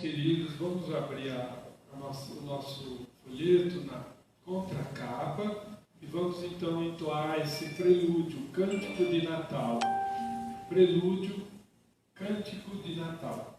queridos, vamos abrir o nosso folheto na contracapa e vamos então entoar esse prelúdio, Cântico de Natal. Prelúdio, Cântico de Natal.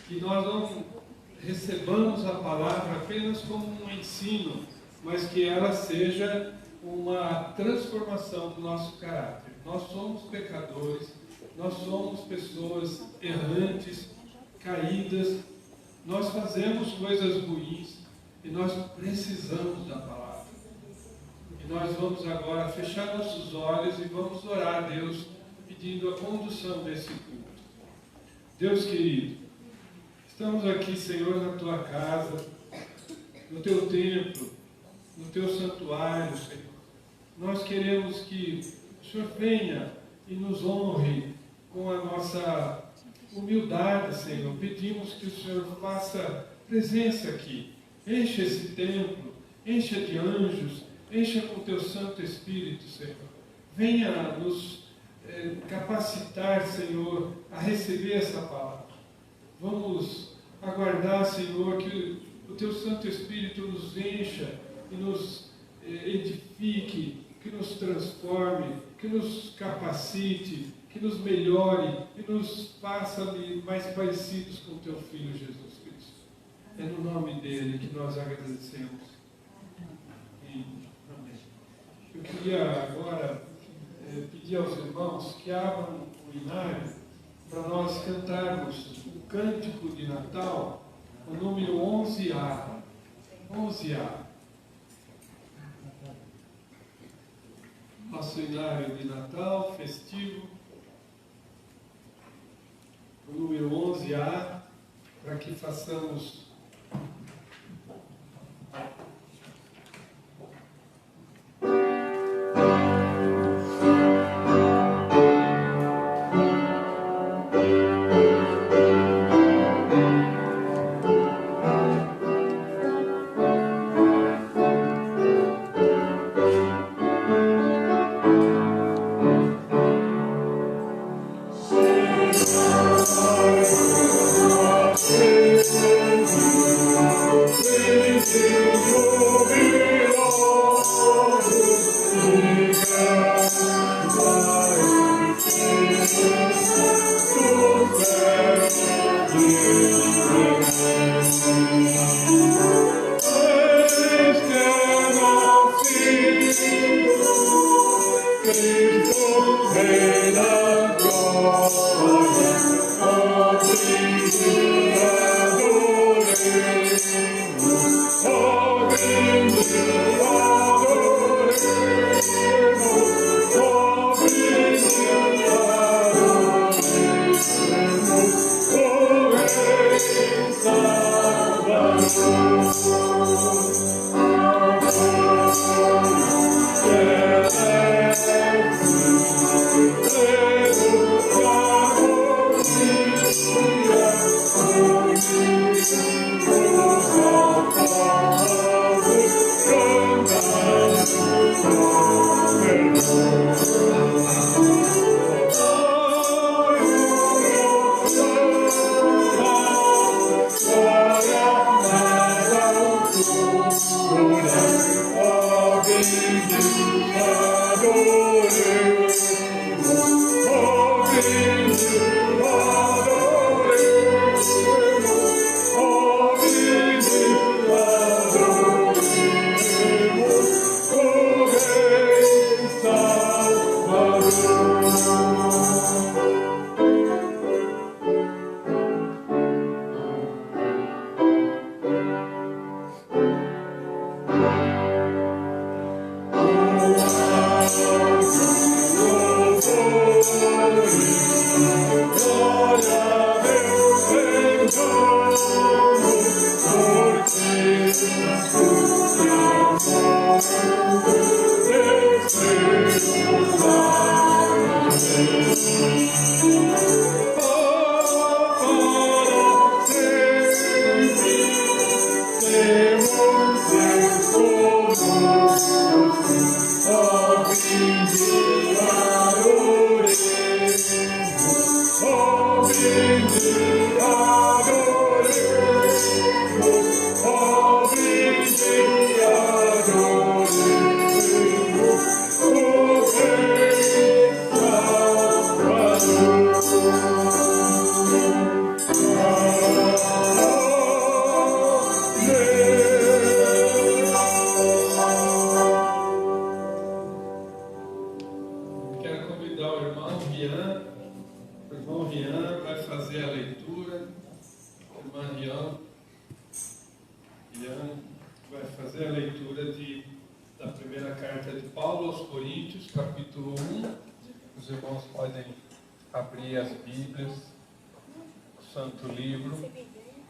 Que nós não recebamos a palavra apenas como um ensino, mas que ela seja uma transformação do nosso caráter. Nós somos pecadores, nós somos pessoas errantes, caídas, nós fazemos coisas ruins e nós precisamos da palavra. E nós vamos agora fechar nossos olhos e vamos orar a Deus pedindo a condução desse culto. Deus querido, estamos aqui, Senhor, na Tua casa, no Teu templo, no Teu santuário, Senhor. Nós queremos que o Senhor venha e nos honre com a nossa humildade, Senhor. Pedimos que o Senhor faça presença aqui. Encha esse templo, encha de anjos, encha com o Teu Santo Espírito, Senhor. Venha nos capacitar, Senhor, a receber essa palavra. Vamos aguardar, Senhor, que o Teu Santo Espírito nos encha e nos edifique, que nos transforme, que nos capacite, que nos melhore e nos faça mais parecidos com o Teu Filho Jesus Cristo. É no nome dele que nós agradecemos. Amém. Eu queria agora pedir aos irmãos que abram o inário para nós cantarmos o Cântico de Natal, o número 11A. 11A. Nosso inário de Natal, festivo, o número 11A, para que façamos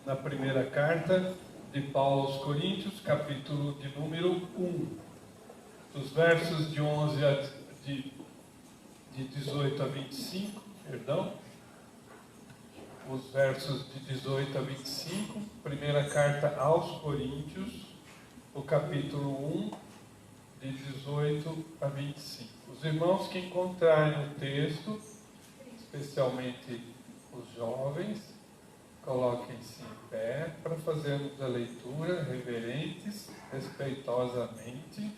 Na primeira carta de Paulo aos Coríntios, capítulo de número 1, dos versos de 18 a 25, perdão, os versos de 18 a 25, primeira carta aos Coríntios, o capítulo 1, de 18 a 25. Os irmãos que encontrarem o texto, especialmente os jovens, coloquem-se em pé para fazermos a leitura reverentes, respeitosamente.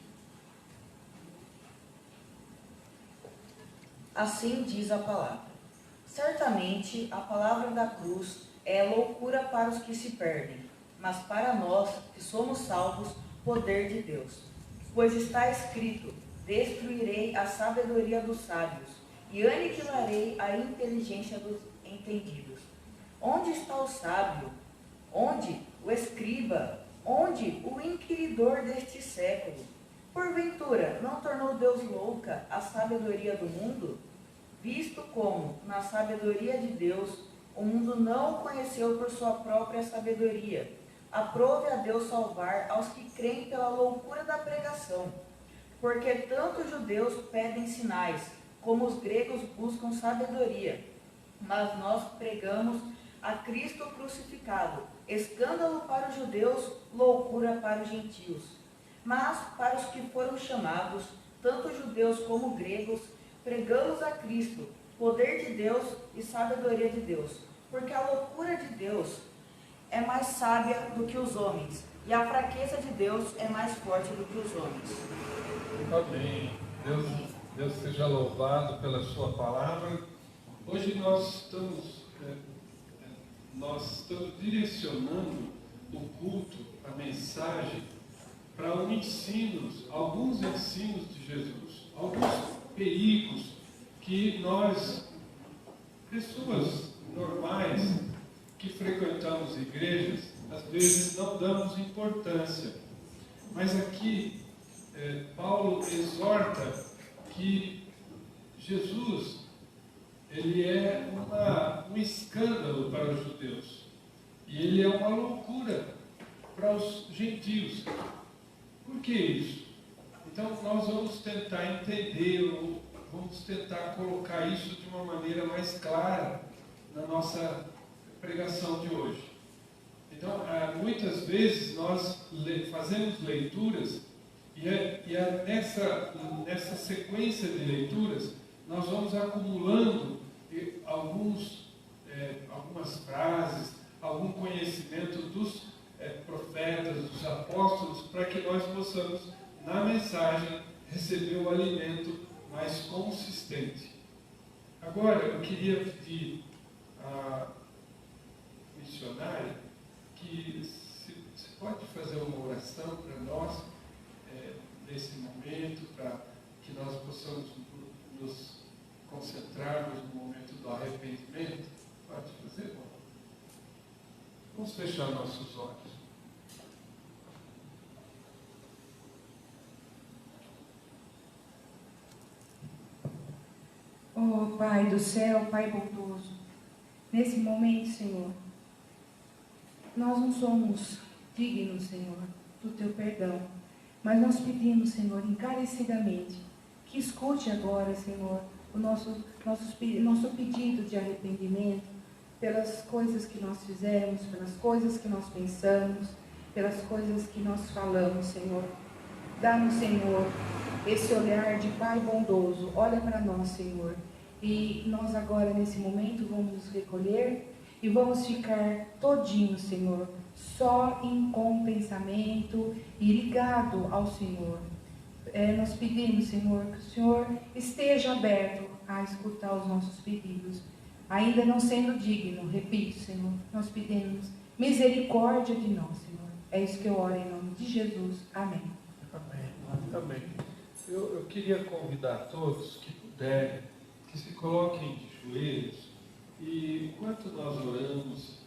Assim diz a palavra. Certamente a palavra da cruz é loucura para os que se perdem, mas para nós que somos salvos, poder de Deus. Pois está escrito: destruirei a sabedoria dos sábios e aniquilarei a inteligência dos entendidos. Onde está o sábio? Onde o escriba? Onde o inquiridor deste século? Porventura, não tornou Deus louca a sabedoria do mundo? Visto como, na sabedoria de Deus, o mundo não o conheceu por sua própria sabedoria, aprove a Deus salvar aos que creem pela loucura da pregação. Porque tanto os judeus pedem sinais, como os gregos buscam sabedoria. Mas nós pregamos a Cristo crucificado, escândalo para os judeus, loucura para os gentios. Mas para os que foram chamados, tanto judeus como gregos, pregamos a Cristo, poder de Deus e sabedoria de Deus. Porque a loucura de Deus é mais sábia do que os homens, e a fraqueza de Deus é mais forte do que os homens. Amém. Deus seja louvado pela sua palavra. Hoje nós estamos direcionando o culto, a mensagem, para alguns ensinos de Jesus, alguns perigos que nós, pessoas normais, que frequentamos igrejas, às vezes não damos importância. Mas aqui, Paulo exorta que Jesus, ele é um escândalo para os judeus. E ele é uma loucura para os gentios. Por que isso? Então nós vamos tentar entender, ou vamos tentar colocar isso de uma maneira mais clara na nossa pregação de hoje. Então, muitas vezes nós fazemos leituras nessa sequência de leituras nós vamos acumulando algumas frases, algum conhecimento dos profetas, dos apóstolos, para que nós possamos, na mensagem, receber o alimento mais consistente. Agora, eu queria pedir à missionária que se pode fazer uma oração para nós, nesse momento, para que nós possamos nos concentrarmos no momento do arrependimento. Pode fazer, bom? Vamos fechar nossos olhos. Oh, Pai do céu, Pai bondoso, nesse momento, Senhor, nós não somos dignos, Senhor, do Teu perdão, mas nós pedimos, Senhor, encarecidamente, que escute agora, Senhor, o nosso pedido de arrependimento pelas coisas que nós fizemos, pelas coisas que nós pensamos, pelas coisas que nós falamos, Senhor. Dá-nos, Senhor, esse olhar de Pai bondoso. Olha para nós, Senhor. E nós agora, nesse momento, vamos nos recolher e vamos ficar todinhos, Senhor, só com pensamento e ligado ao Senhor. Nós pedimos, Senhor, que o Senhor esteja aberto a escutar os nossos pedidos. Ainda não sendo digno, repito, Senhor, nós pedimos misericórdia de nós, Senhor. É isso que eu oro em nome de Jesus. Amém. Amém. Amém. Eu queria convidar todos que puderem, que se coloquem de joelhos e enquanto nós oramos,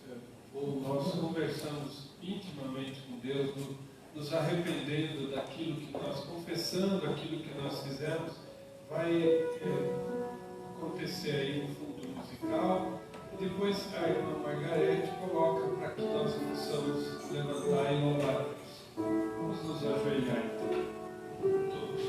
ou nós conversamos intimamente com Deus, nos arrependendo daquilo que nós, confessando aquilo que nós fizemos, vai acontecer aí no fundo musical, e depois a irmã Margarete coloca para que nós possamos levantar e louvar a Deus. Vamos nos ajoelhar então, todos.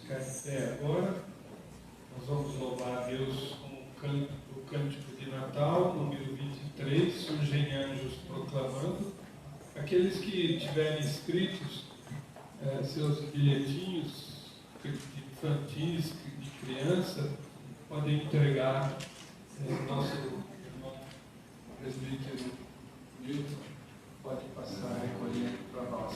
Ficar em pé agora, nós vamos louvar a Deus com o cântico de Natal, número 23, surgem anjos proclamando. Aqueles que tiverem escritos seus bilhetinhos infantis, de criança, podem entregar nosso irmão presbítero Milton, pode passar recolhendo para nós.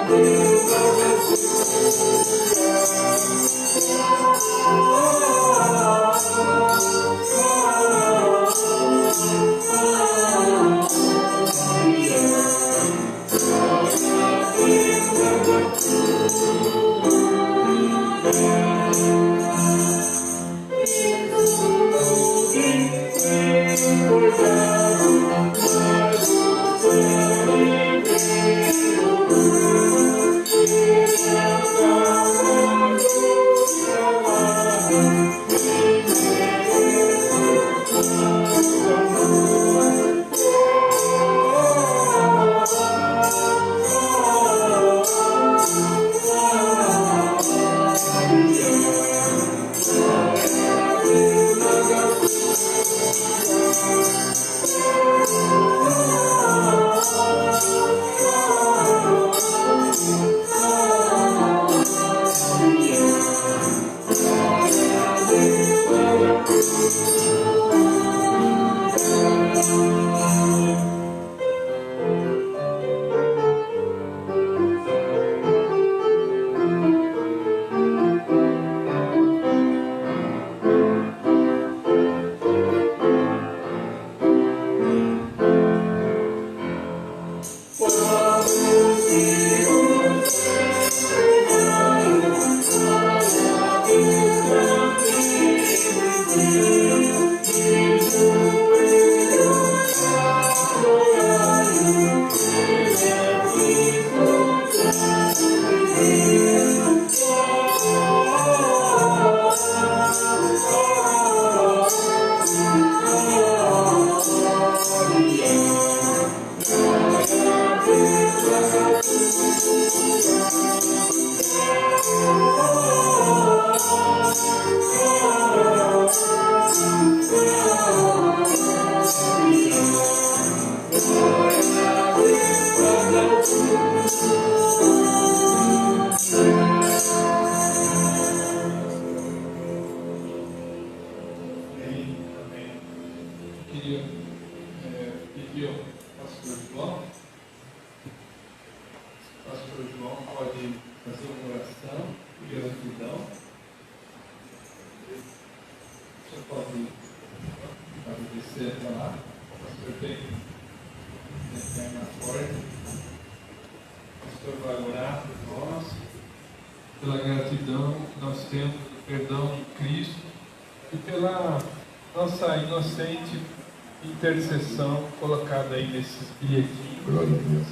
Deus. Queria pedir ao pastor João. O pastor João pode fazer uma oração de gratidão. Você pode descer até lá. O pastor tem na porta. O pastor vai orar por nós, pela gratidão que nós temos, do perdão em Cristo e pela nossa inocente intercessão colocada aí nesses bilhetinhos. Glória a Deus.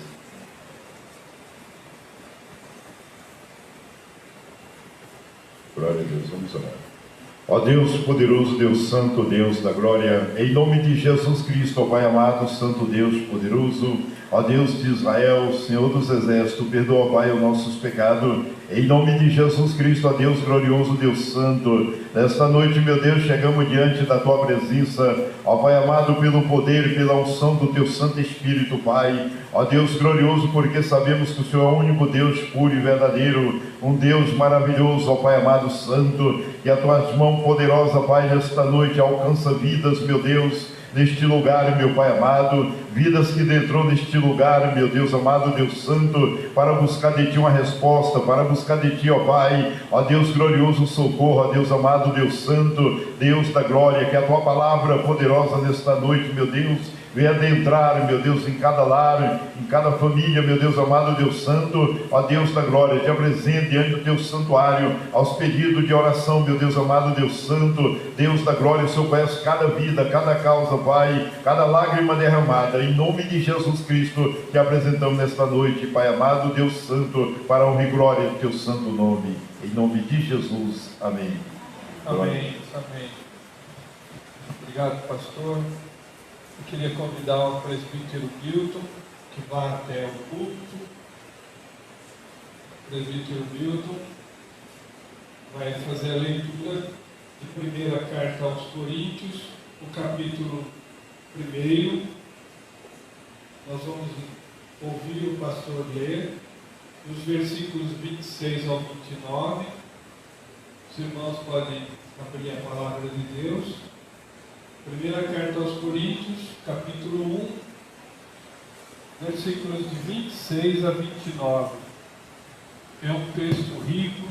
Glória a Deus, vamos orar. Ó Deus poderoso, Deus santo, Deus da glória, em nome de Jesus Cristo, ó Pai amado, santo Deus poderoso, ó Deus de Israel, Senhor dos exércitos, perdoa, Pai, os nossos pecados, em nome de Jesus Cristo, ó Deus glorioso, Deus santo. Nesta noite, meu Deus, chegamos diante da Tua presença, ó Pai amado, pelo poder e pela unção do Teu Santo Espírito, Pai. Ó Deus glorioso, porque sabemos que o Senhor é o único Deus puro e verdadeiro, um Deus maravilhoso, ó Pai amado santo, e a Tuas mãos poderosas, Pai, nesta noite alcança vidas, meu Deus, neste lugar, meu Pai amado, vidas que entrou neste lugar, meu Deus amado, Deus santo, para buscar de Ti uma resposta, para buscar de Ti, ó Pai, ó Deus glorioso, socorro, ó Deus amado, Deus santo, Deus da glória, que a Tua palavra poderosa nesta noite, meu Deus, venha adentrar, meu Deus, em cada lar, em cada família, meu Deus amado, Deus santo, ó Deus da glória, te apresente diante do Teu santuário, aos pedidos de oração, meu Deus amado, Deus santo, Deus da glória, o Senhor conhece cada vida, cada causa, Pai, cada lágrima derramada, em nome de Jesus Cristo, te apresentamos nesta noite, Pai amado, Deus santo, para a honra e glória do Teu santo nome, em nome de Jesus, amém. Amém, amém. Obrigado, pastor. Eu queria convidar o presbítero Milton, que vá até o púlpito. O presbítero Milton vai fazer a leitura de primeira carta aos Coríntios, o capítulo 1. Nós vamos ouvir o pastor ler os versículos 26 ao 29. Os irmãos podem abrir a palavra de Deus. Primeira carta aos Coríntios, capítulo 1, versículos de 26 a 29. É um texto rico,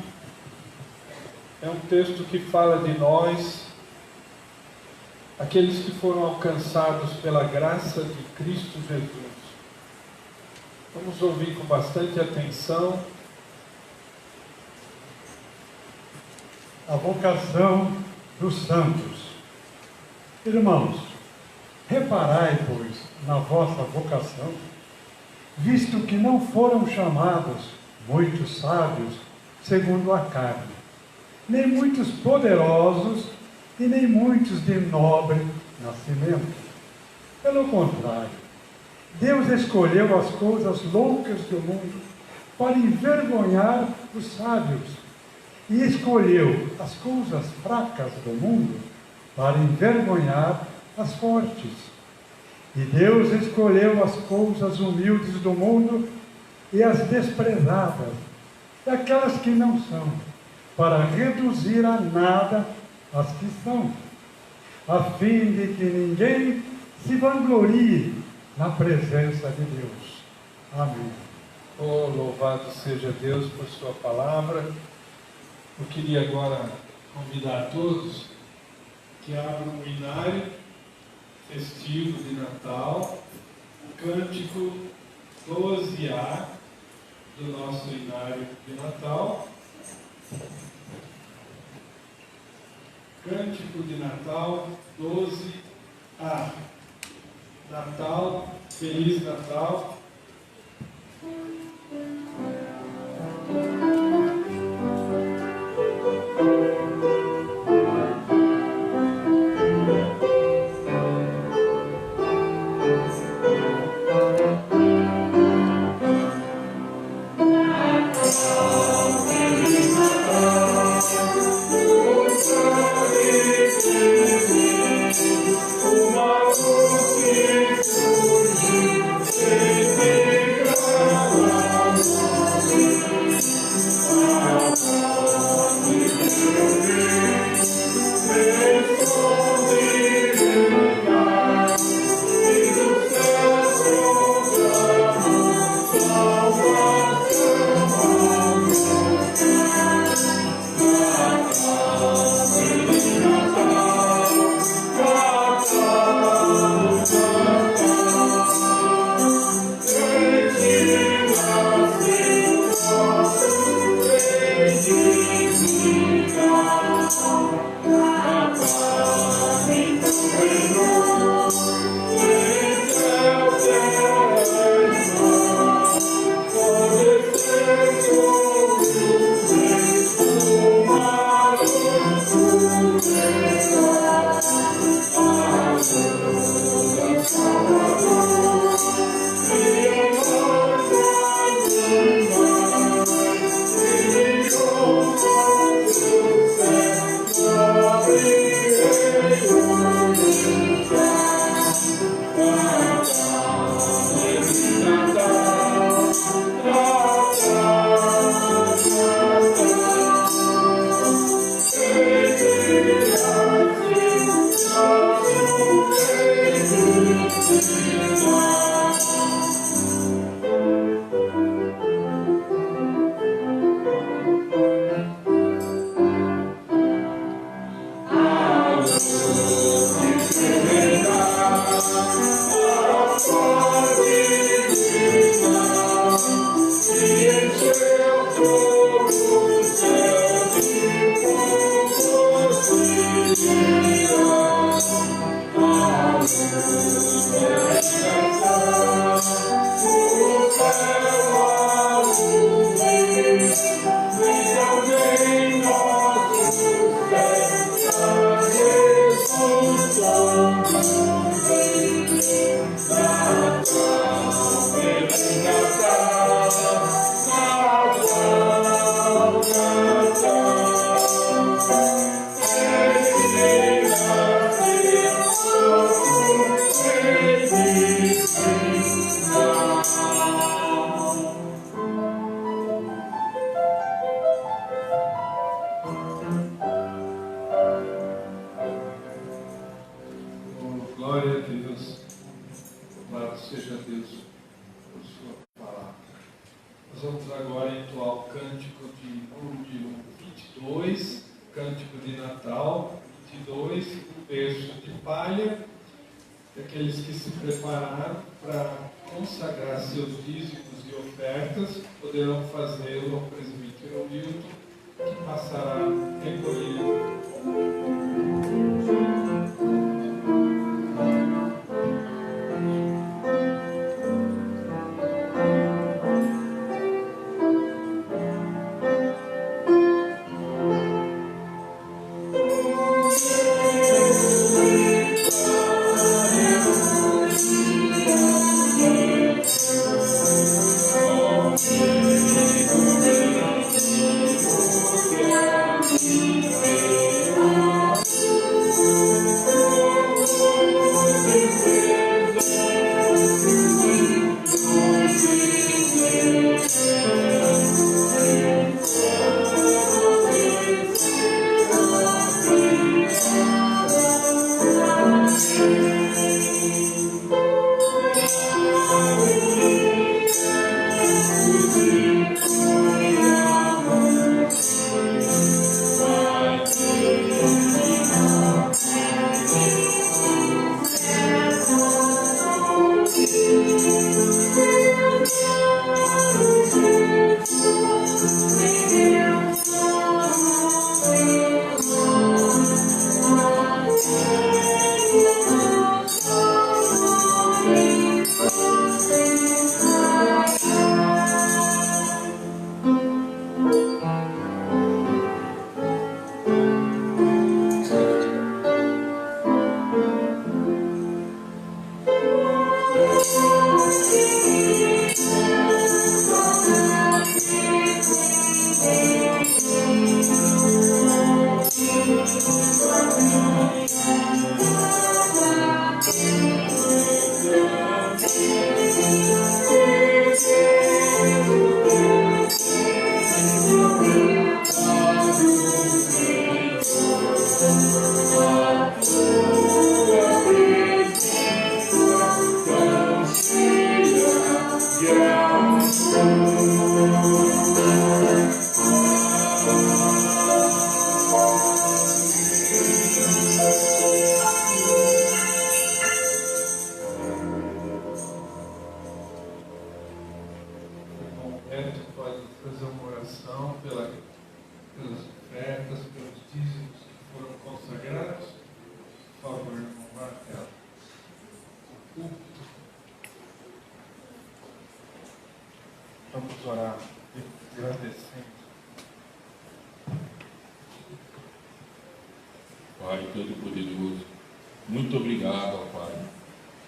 é um texto que fala de nós, aqueles que foram alcançados pela graça de Cristo Jesus. Vamos ouvir com bastante atenção. A vocação dos santos. Irmãos, reparai, pois, na vossa vocação, visto que não foram chamados muitos sábios segundo a carne, nem muitos poderosos e nem muitos de nobre nascimento. Pelo contrário, Deus escolheu as coisas loucas do mundo para envergonhar os sábios, e escolheu as coisas fracas do mundo para envergonhar as fortes. E Deus escolheu as coisas humildes do mundo e as desprezadas, e aquelas que não são, para reduzir a nada as que são, a fim de que ninguém se vanglorie na presença de Deus. Amém. Oh, louvado seja Deus por sua palavra. Eu queria agora convidar a todos que abram o inário festivo de Natal, o cântico 12A do nosso inário de Natal. Cântico de Natal 12A. Natal, Feliz Natal. Uma luz que surge vamos agora entoar o cântico de número 22, cântico de Natal, 22, o berço de palha. Aqueles que se prepararam para consagrar seus dízimos e ofertas poderão fazê-lo ao presbítero Milton, que passará recolhendo. Vamos orar agradecendo. Pai Todo-Poderoso, muito obrigado, ó Pai.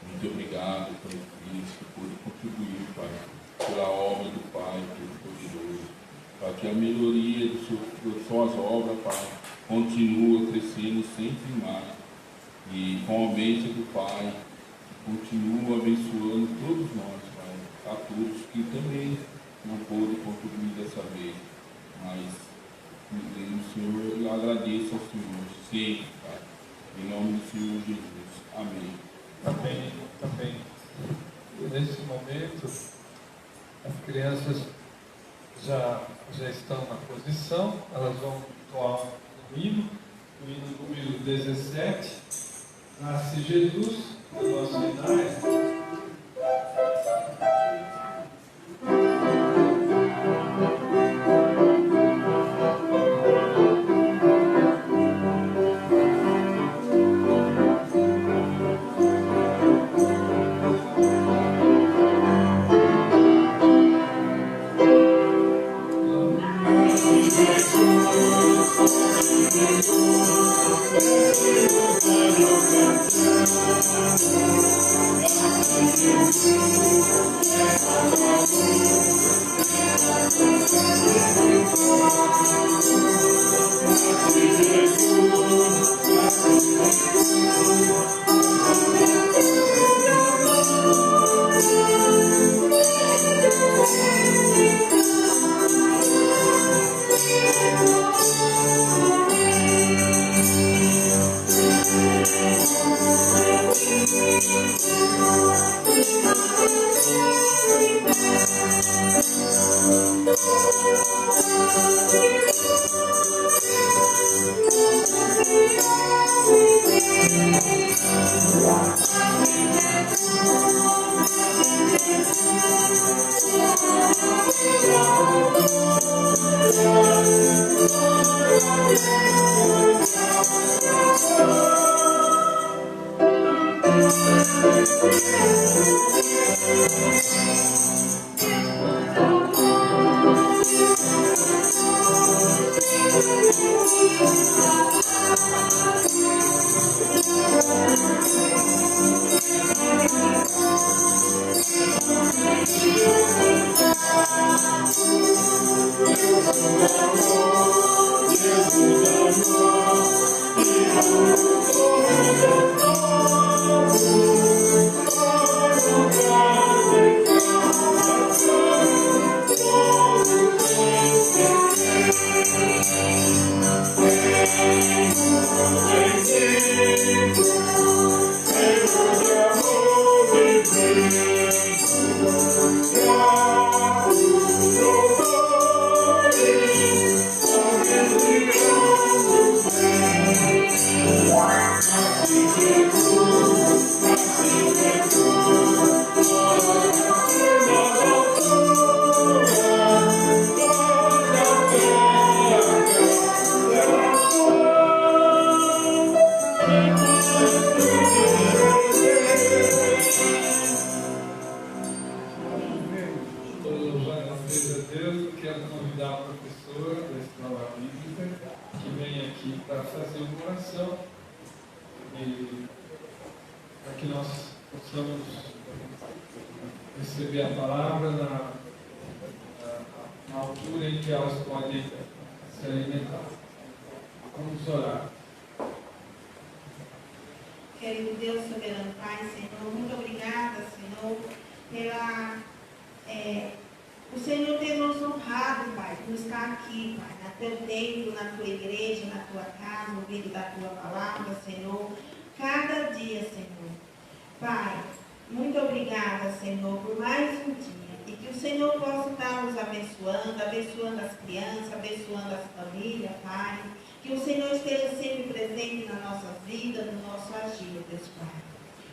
Muito obrigado por Cristo, por contribuir, Pai, pela obra do Pai Todo-Poderoso, para que a melhoria de suas obras, Pai, continue crescendo sempre mais. E com a bênção do Pai, continua abençoando todos nós, Pai, a todos que também não pôde contribuir dessa vez, mas o Senhor, eu agradeço ao Senhor sempre, Pai, em nome do Senhor Jesus. Amém. Também. Nesse momento, as crianças já estão na posição, elas vão entoar o hino número 17, Nasce Jesus, o nosso hinário.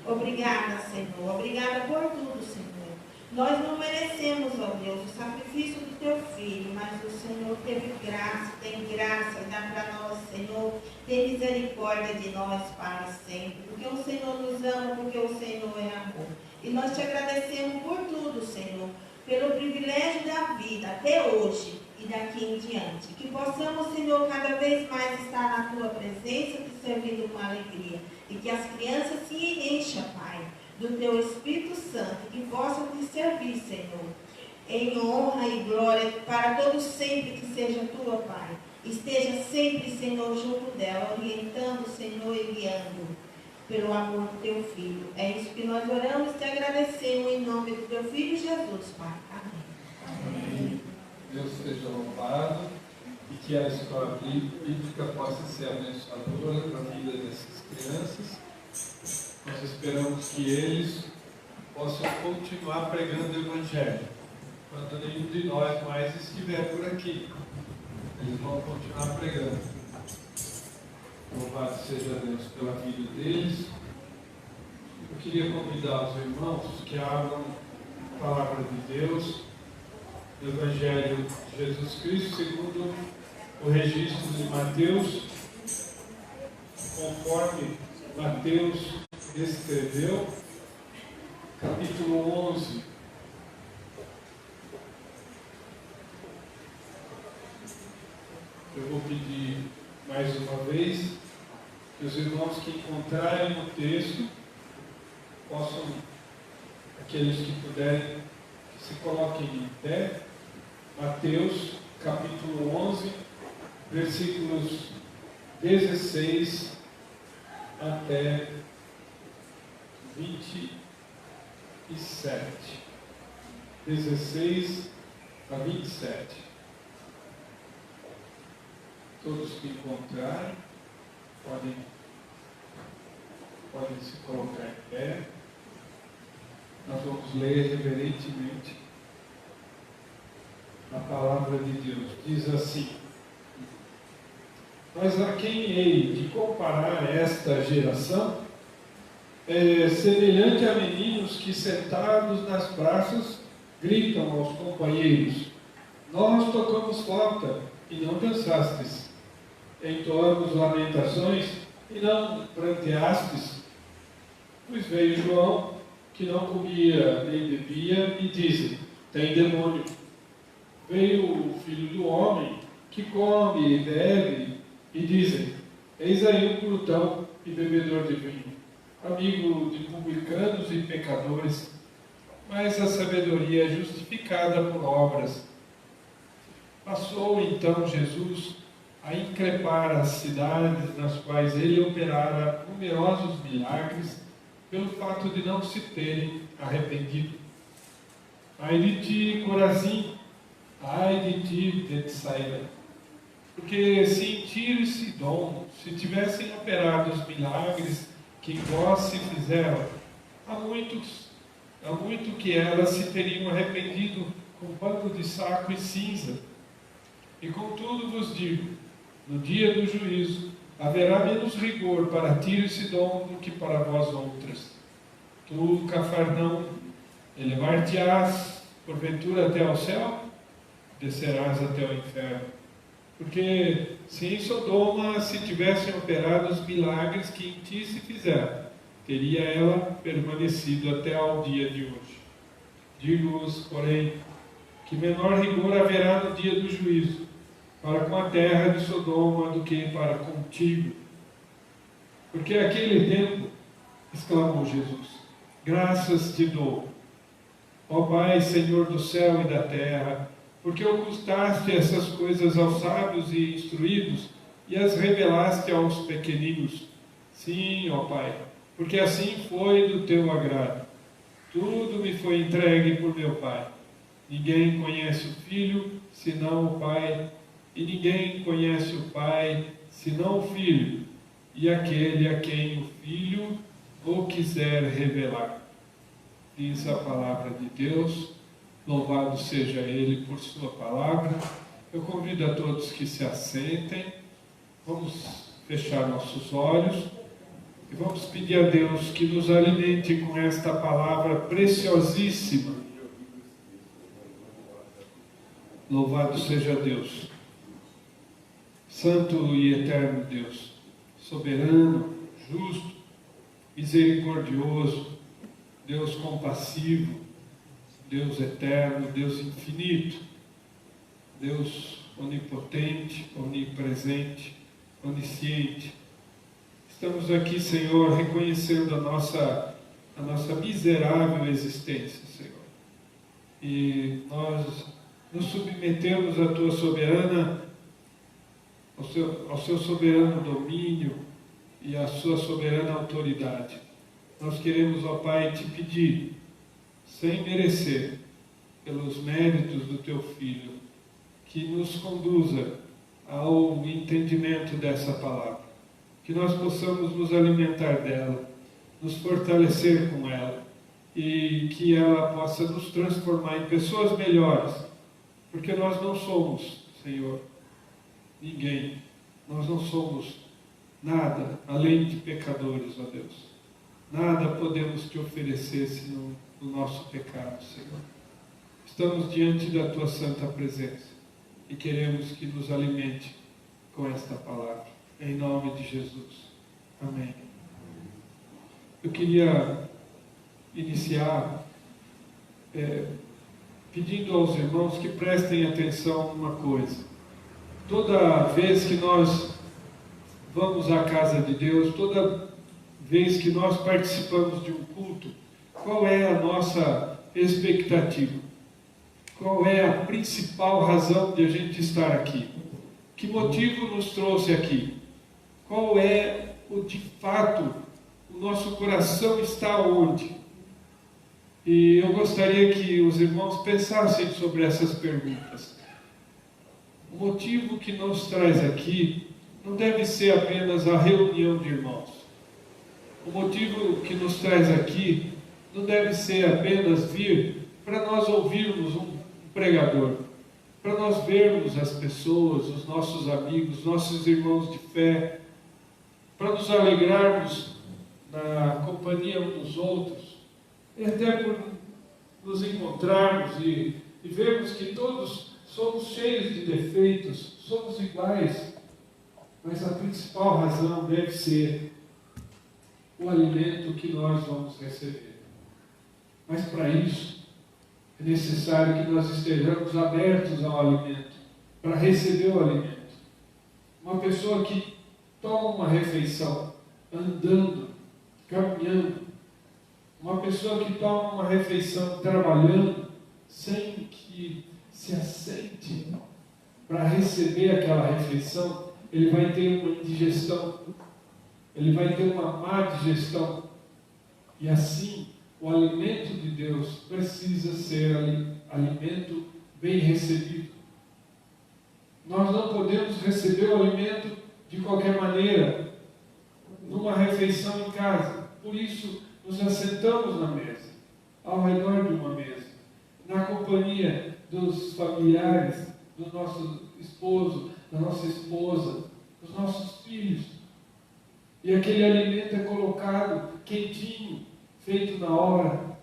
Obrigada, Senhor. Obrigada por tudo, Senhor. Nós não merecemos, ó Deus, o sacrifício do Teu Filho, mas o Senhor teve graça, tem graça, dá para nós, Senhor. Tem misericórdia de nós para sempre, porque o Senhor nos ama, porque o Senhor é amor. E nós te agradecemos por tudo, Senhor, pelo privilégio da vida até hoje e daqui em diante. Que possamos, Senhor, cada vez mais estar na Tua presença, te servindo com alegria. E que as crianças se encham, Pai, do Teu Espírito Santo, que possam te servir, Senhor, em honra e glória para todos sempre, que seja Tua, Pai. Esteja sempre, Senhor, junto dela, orientando, Senhor, e guiando pelo amor do Teu Filho. É isso que nós oramos e te agradecemos em nome do Teu Filho Jesus, Pai. Amém. Amém. Deus seja louvado e que a escola bíblica possa ser abençoadora para a vida dessas crianças. Nós esperamos que eles possam continuar pregando o Evangelho. Quando nenhum de nós mais estiver por aqui, eles vão continuar pregando. Louvado seja Deus pela vida deles. Eu queria convidar os irmãos que abram a palavra de Deus, do Evangelho de Jesus Cristo, segundo o registro de Mateus, conforme Mateus escreveu, capítulo 11. Eu vou pedir mais uma vez que os irmãos que encontrarem o texto possam, aqueles que puderem, que se coloquem em pé. Mateus, capítulo 11, versículos 16 até 27. 16 a 27. Todos que encontrarem podem se colocar em pé. Nós vamos ler reverentemente A palavra de Deus diz assim: mas a quem hei de comparar esta geração? É semelhante a meninos que sentados nas praças gritam aos companheiros: nós tocamos flauta e não dançastes, entoamos lamentações e não pranteastes. Pois veio João, que não comia nem bebia, e dizem: tem demônio. Veio o Filho do Homem, que come e bebe, e dizem: eis aí um glutão e bebedor de vinho, amigo de publicanos e pecadores. Mas a sabedoria é justificada por obras. Passou então Jesus a increpar as cidades nas quais ele operara numerosos milagres, pelo fato de não se terem arrependido. Ai de ti, Corazim! Ai de ti, Betsaida! Porque se em Tiro e Sidom se tivessem operado os milagres que em vós se fizeram, há muito que elas se teriam arrependido com pano de saco e cinza. E contudo vos digo, no dia do juízo haverá menos rigor para Tiro e Sidom do que para vós outras. Tu, Cafarnaum, elevar-te-ás porventura até ao céu? Descerás até o inferno. Porque se em Sodoma se tivessem operado os milagres que em ti se fizeram, teria ela permanecido até ao dia de hoje. Digo-vos, porém, que menor rigor haverá no dia do juízo para com a terra de Sodoma do que para contigo. Porque aquele tempo, exclamou Jesus, graças te dou, ó Pai, Senhor do céu e da terra, porque ocultaste essas coisas aos sábios e instruídos e as revelaste aos pequeninos. Sim, ó Pai, porque assim foi do teu agrado. Tudo me foi entregue por meu Pai. Ninguém conhece o Filho, senão o Pai, e ninguém conhece o Pai, senão o Filho, e aquele a quem o Filho o quiser revelar. Diz a palavra de Deus. Louvado seja Ele por sua palavra. Eu convido a todos que se assentem. Vamos fechar nossos olhos e vamos pedir a Deus que nos alimente com esta palavra preciosíssima. Louvado seja Deus, Santo e eterno Deus, soberano, justo, misericordioso, Deus compassivo, Deus eterno, Deus infinito, Deus onipotente, onipresente, onisciente. Estamos aqui, Senhor, reconhecendo a nossa miserável existência, Senhor. E nós nos submetemos à Tua soberana, ao seu soberano domínio e à Sua soberana autoridade. Nós queremos, ó Pai, te pedir, sem merecer, pelos méritos do Teu Filho, que nos conduza ao entendimento dessa palavra, que nós possamos nos alimentar dela, nos fortalecer com ela, e que ela possa nos transformar em pessoas melhores, porque nós não somos, Senhor, ninguém, nós não somos nada além de pecadores, ó Deus. Nada podemos te oferecer senão o nosso pecado, Senhor. Estamos diante da Tua santa presença e queremos que nos alimente com esta palavra. Em nome de Jesus. Amém. Eu queria iniciar pedindo aos irmãos que prestem atenção numa coisa. Toda vez que nós vamos à casa de Deus, toda vez que nós participamos de um culto, qual é a nossa expectativa? Qual é a principal razão de a gente estar aqui? Que motivo nos trouxe aqui? Qual é de fato, o nosso coração está onde? E eu gostaria que os irmãos pensassem sobre essas perguntas. O motivo que nos traz aqui não deve ser apenas a reunião de irmãos. O motivo que nos traz aqui não deve ser apenas vir para nós ouvirmos um pregador. para nós vermos as pessoas, os nossos amigos, nossos irmãos de fé, para nos alegrarmos na companhia uns dos outros, e até por nos encontrarmos e vermos que todos somos cheios de defeitos, somos iguais, mas a principal razão deve ser o alimento que nós vamos receber. Mas para isso, é necessário que nós estejamos abertos ao alimento, para receber o alimento. Uma pessoa que toma uma refeição andando, caminhando, uma pessoa que toma uma refeição trabalhando, sem que se assente para receber aquela refeição, ele vai ter uma indigestão, ele vai ter uma má digestão. E assim, o alimento de Deus precisa ser alimento bem recebido. Nós não podemos receber o alimento de qualquer maneira, numa refeição em casa. Por isso, nos assentamos na mesa, ao redor de uma mesa, na companhia dos familiares, do nosso esposo, da nossa esposa, dos nossos filhos. E aquele alimento é colocado quentinho, feito na hora,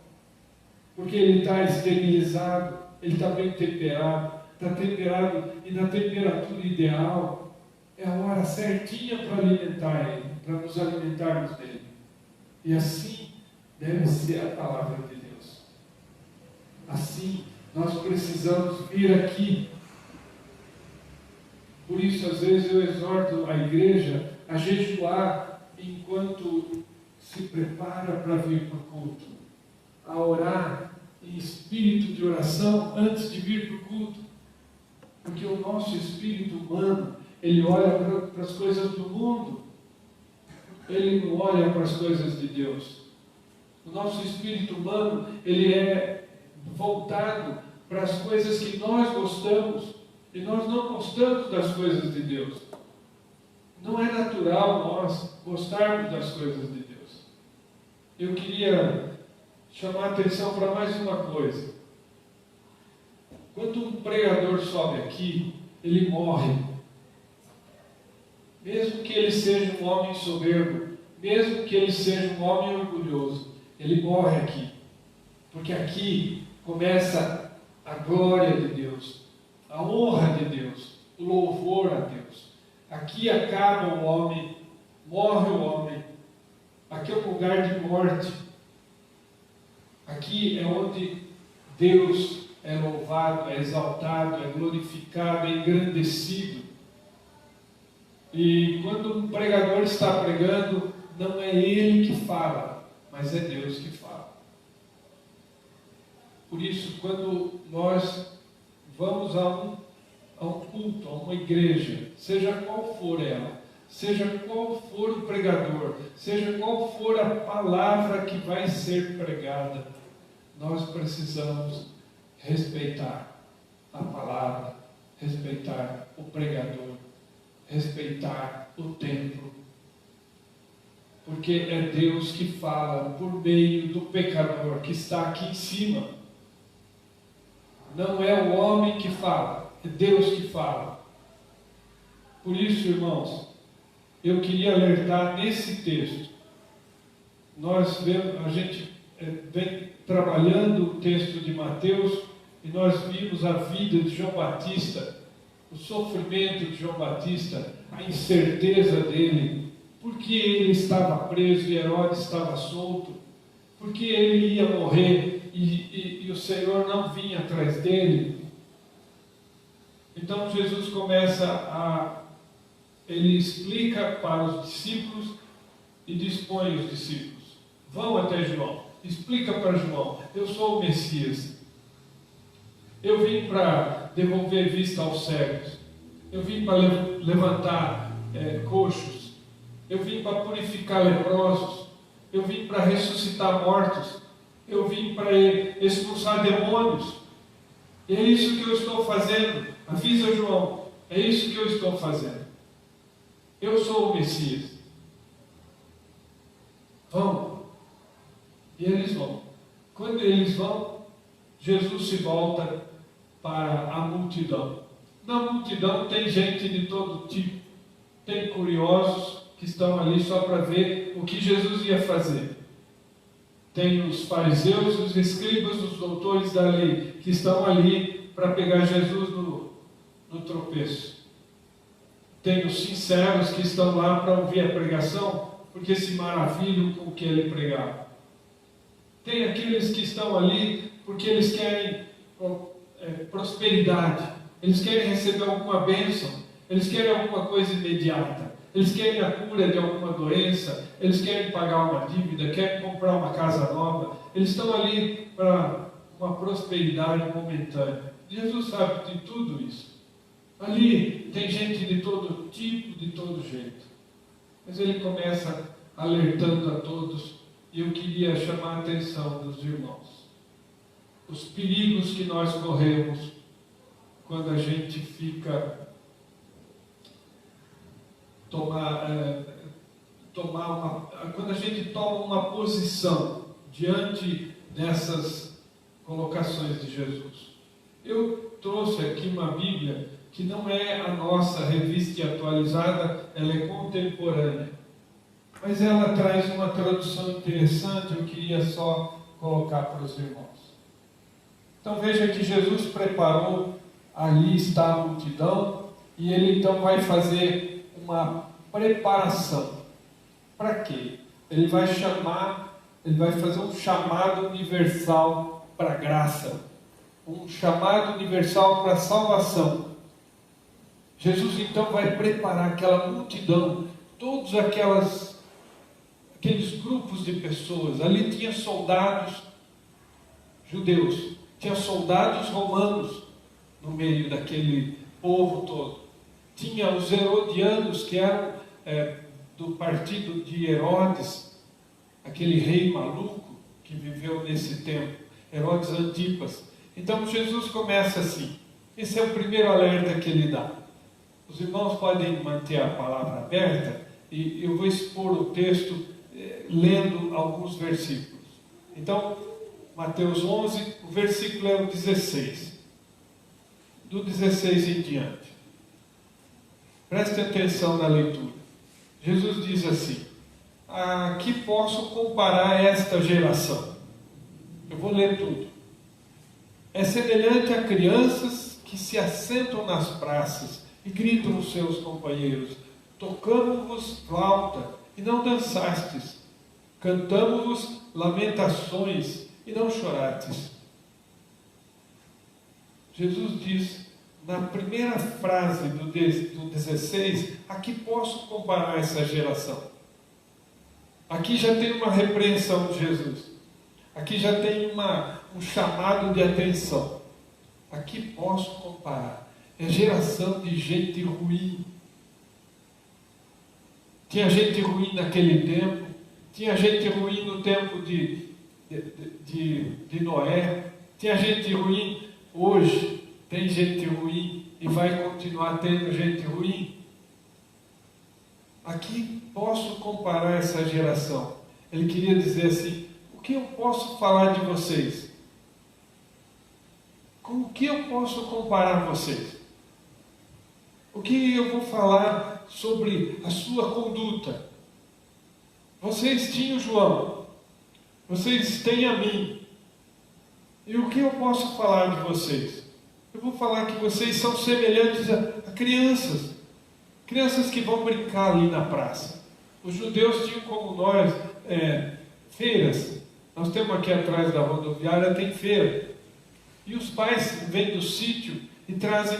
porque ele está esterilizado, ele está bem temperado, está temperado e na temperatura ideal. É a hora certinha para alimentar ele, para nos alimentarmos dele. E assim deve ser a palavra de Deus. Assim, nós precisamos vir aqui. Por isso, às vezes, eu exorto a igreja a jejuar enquanto se prepara para vir para o culto, a orar em espírito de oração antes de vir para o culto, porque o nosso espírito humano, ele olha para as coisas do mundo, ele não olha para as coisas de Deus. O nosso espírito humano, ele é voltado para as coisas que nós gostamos, e nós não gostamos das coisas de Deus. Não é natural nós gostarmos das coisas de Deus. Eu queria chamar a atenção para mais uma coisa. Quando um pregador sobe aqui, ele morre. Mesmo que ele seja um homem soberbo, mesmo que ele seja um homem orgulhoso, ele morre aqui. Porque aqui começa a glória de Deus, a honra de Deus, o louvor a Deus. Aqui acaba o homem, morre o homem. Aqui é um lugar de morte. Aqui é onde Deus é louvado, é exaltado, é glorificado, é engrandecido. E quando um pregador está pregando, não é ele que fala, mas é Deus que fala. Por isso, quando nós vamos a um culto, a uma igreja, seja qual for ela, seja qual for o pregador, seja qual for a palavra que vai ser pregada, nós precisamos respeitar a palavra, respeitar o pregador, respeitar o templo, porque é Deus que fala por meio do pecador que está aqui em cima. Não é o homem que fala, é Deus que fala. Por isso, irmãos, eu queria alertar nesse texto. A gente vem trabalhando o texto de Mateus e nós vimos a vida de João Batista, o sofrimento de João Batista, a incerteza dele, porque ele estava preso e Herodes estava solto, porque ele ia morrer e o Senhor não vinha atrás dele. Então Jesus ele explica para os discípulos e dispõe os discípulos. Vão até João, explica para João, eu sou o Messias. Eu vim para devolver vista aos cegos. Eu vim para levantar coxos. Eu vim para purificar leprosos. Eu vim para ressuscitar mortos. Eu vim para expulsar demônios. E é isso que eu estou fazendo. Avisa João, é isso que eu estou fazendo. Eu sou o Messias. Vão. E eles vão. Quando eles vão, Jesus se volta para a multidão. Na multidão tem gente de todo tipo. Tem curiosos que estão ali só para ver o que Jesus ia fazer. Tem os fariseus, os escribas, os doutores da lei, que estão ali para pegar Jesus no tropeço. Tem os sinceros que estão lá para ouvir a pregação, porque se maravilham com o que ele pregava. Tem aqueles que estão ali porque eles querem prosperidade, eles querem receber alguma bênção, eles querem alguma coisa imediata, eles querem a cura de alguma doença, eles querem pagar uma dívida, querem comprar uma casa nova, eles estão ali para uma prosperidade momentânea. Jesus sabe de tudo isso. Ali tem gente de todo tipo, de todo jeito. Mas ele começa alertando a todos, e eu queria chamar a atenção dos irmãos. Os perigos que nós corremos quando a gente fica quando a gente toma uma posição diante dessas colocações de Jesus. Eu trouxe aqui uma Bíblia que não é a nossa revista atualizada, ela é contemporânea. Mas ela traz uma tradução interessante, eu queria só colocar para os irmãos. Então veja que Jesus preparou, ali está a multidão, e ele então vai fazer uma preparação. Para quê? Ele vai fazer um chamado universal para a graça, um chamado universal para a salvação. Jesus então vai preparar aquela multidão, todos aqueles grupos de pessoas. Ali tinha soldados judeus, tinha soldados romanos no meio daquele povo todo. Tinha os herodianos, que eram do partido de Herodes, aquele rei maluco que viveu nesse tempo, Herodes Antipas. Então Jesus começa assim. Esse é o primeiro alerta que ele dá. Os irmãos podem manter a palavra aberta e eu vou expor o texto lendo alguns versículos. Então, Mateus 11, o versículo é o 16. Do 16 em diante. Preste atenção na leitura. Jesus diz assim: a que posso comparar esta geração? Eu vou ler tudo. É semelhante a crianças que se assentam nas praças e gritam aos seus companheiros: tocamos-vos flauta e não dançastes, cantamos-vos lamentações e não chorastes. Jesus diz na primeira frase do 16: a que posso comparar essa geração? Aqui já tem uma repreensão de Jesus, aqui já tem um chamado de atenção. A que posso comparar? É geração de gente ruim. Tinha gente ruim naquele tempo, tinha gente ruim no tempo de Noé, tinha gente ruim hoje, tem gente ruim e vai continuar tendo gente ruim. Aqui posso comparar essa geração. Ele queria dizer assim: o que eu posso falar de vocês? Com o que eu posso comparar vocês? O que eu vou falar sobre a sua conduta? Vocês tinham João, vocês têm a mim. E o que eu posso falar de vocês? Eu vou falar que vocês são semelhantes a crianças. Crianças que vão brincar ali na praça. Os judeus tinham como nós feiras. Nós temos aqui atrás da rodoviária, tem feira. E os pais vêm do sítio e trazem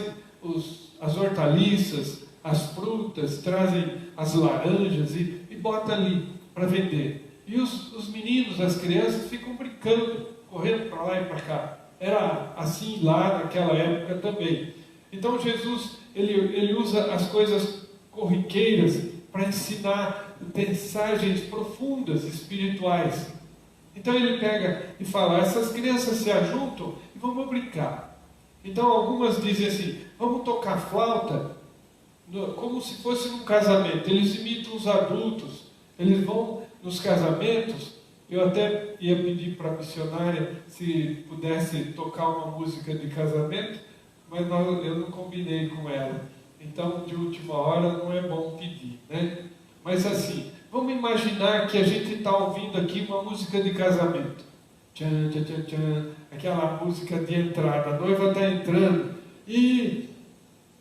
as hortaliças, as frutas, trazem as laranjas e botam ali para vender. E os meninos, as crianças, ficam brincando, correndo para lá e para cá. Era assim lá naquela época também. Então Jesus, ele usa as coisas corriqueiras para ensinar mensagens profundas, espirituais. Então ele pega e fala: essas crianças se ajuntam e vamos brincar. Então algumas dizem assim: vamos tocar flauta, como se fosse um casamento. Eles imitam os adultos, eles vão nos casamentos. Eu até ia pedir para a missionária se pudesse tocar uma música de casamento, mas eu não combinei com ela. Então, de última hora, não é bom pedir, né? Mas assim, vamos imaginar que a gente está ouvindo aqui uma música de casamento. Tchan, tchan, tchan, tchan, aquela música de entrada. A noiva está entrando e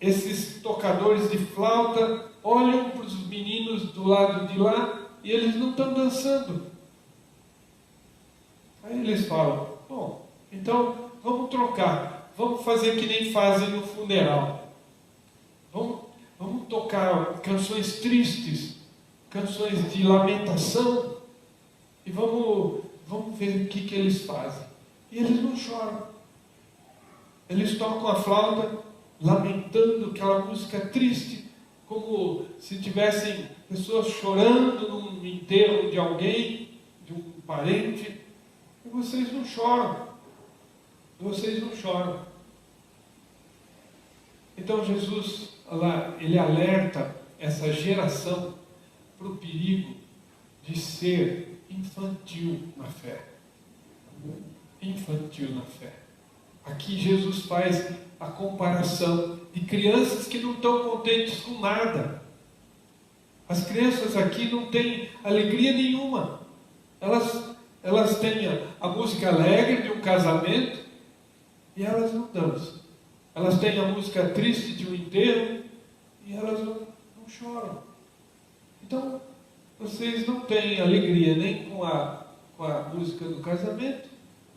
esses tocadores de flauta olham para os meninos do lado de lá e eles não estão dançando. Aí eles falam, bom, então vamos trocar, vamos fazer que nem fazem no funeral. Vamos tocar canções tristes, canções de lamentação, e vamos ver o que eles fazem. E eles não choram. Eles tocam a flauta, lamentando aquela música triste, como se tivessem pessoas chorando num enterro de alguém, de um parente. E vocês não choram. Vocês não choram. Então Jesus, ele alerta essa geração para o perigo de ser infantil na fé. Infantil na fé. Aqui Jesus faz a comparação de crianças que não estão contentes com nada. As crianças aqui não têm alegria nenhuma. Elas têm a música alegre de um casamento e elas não dançam. Elas têm a música triste de um enterro e elas não choram. Então, vocês não têm alegria nem com a música do casamento,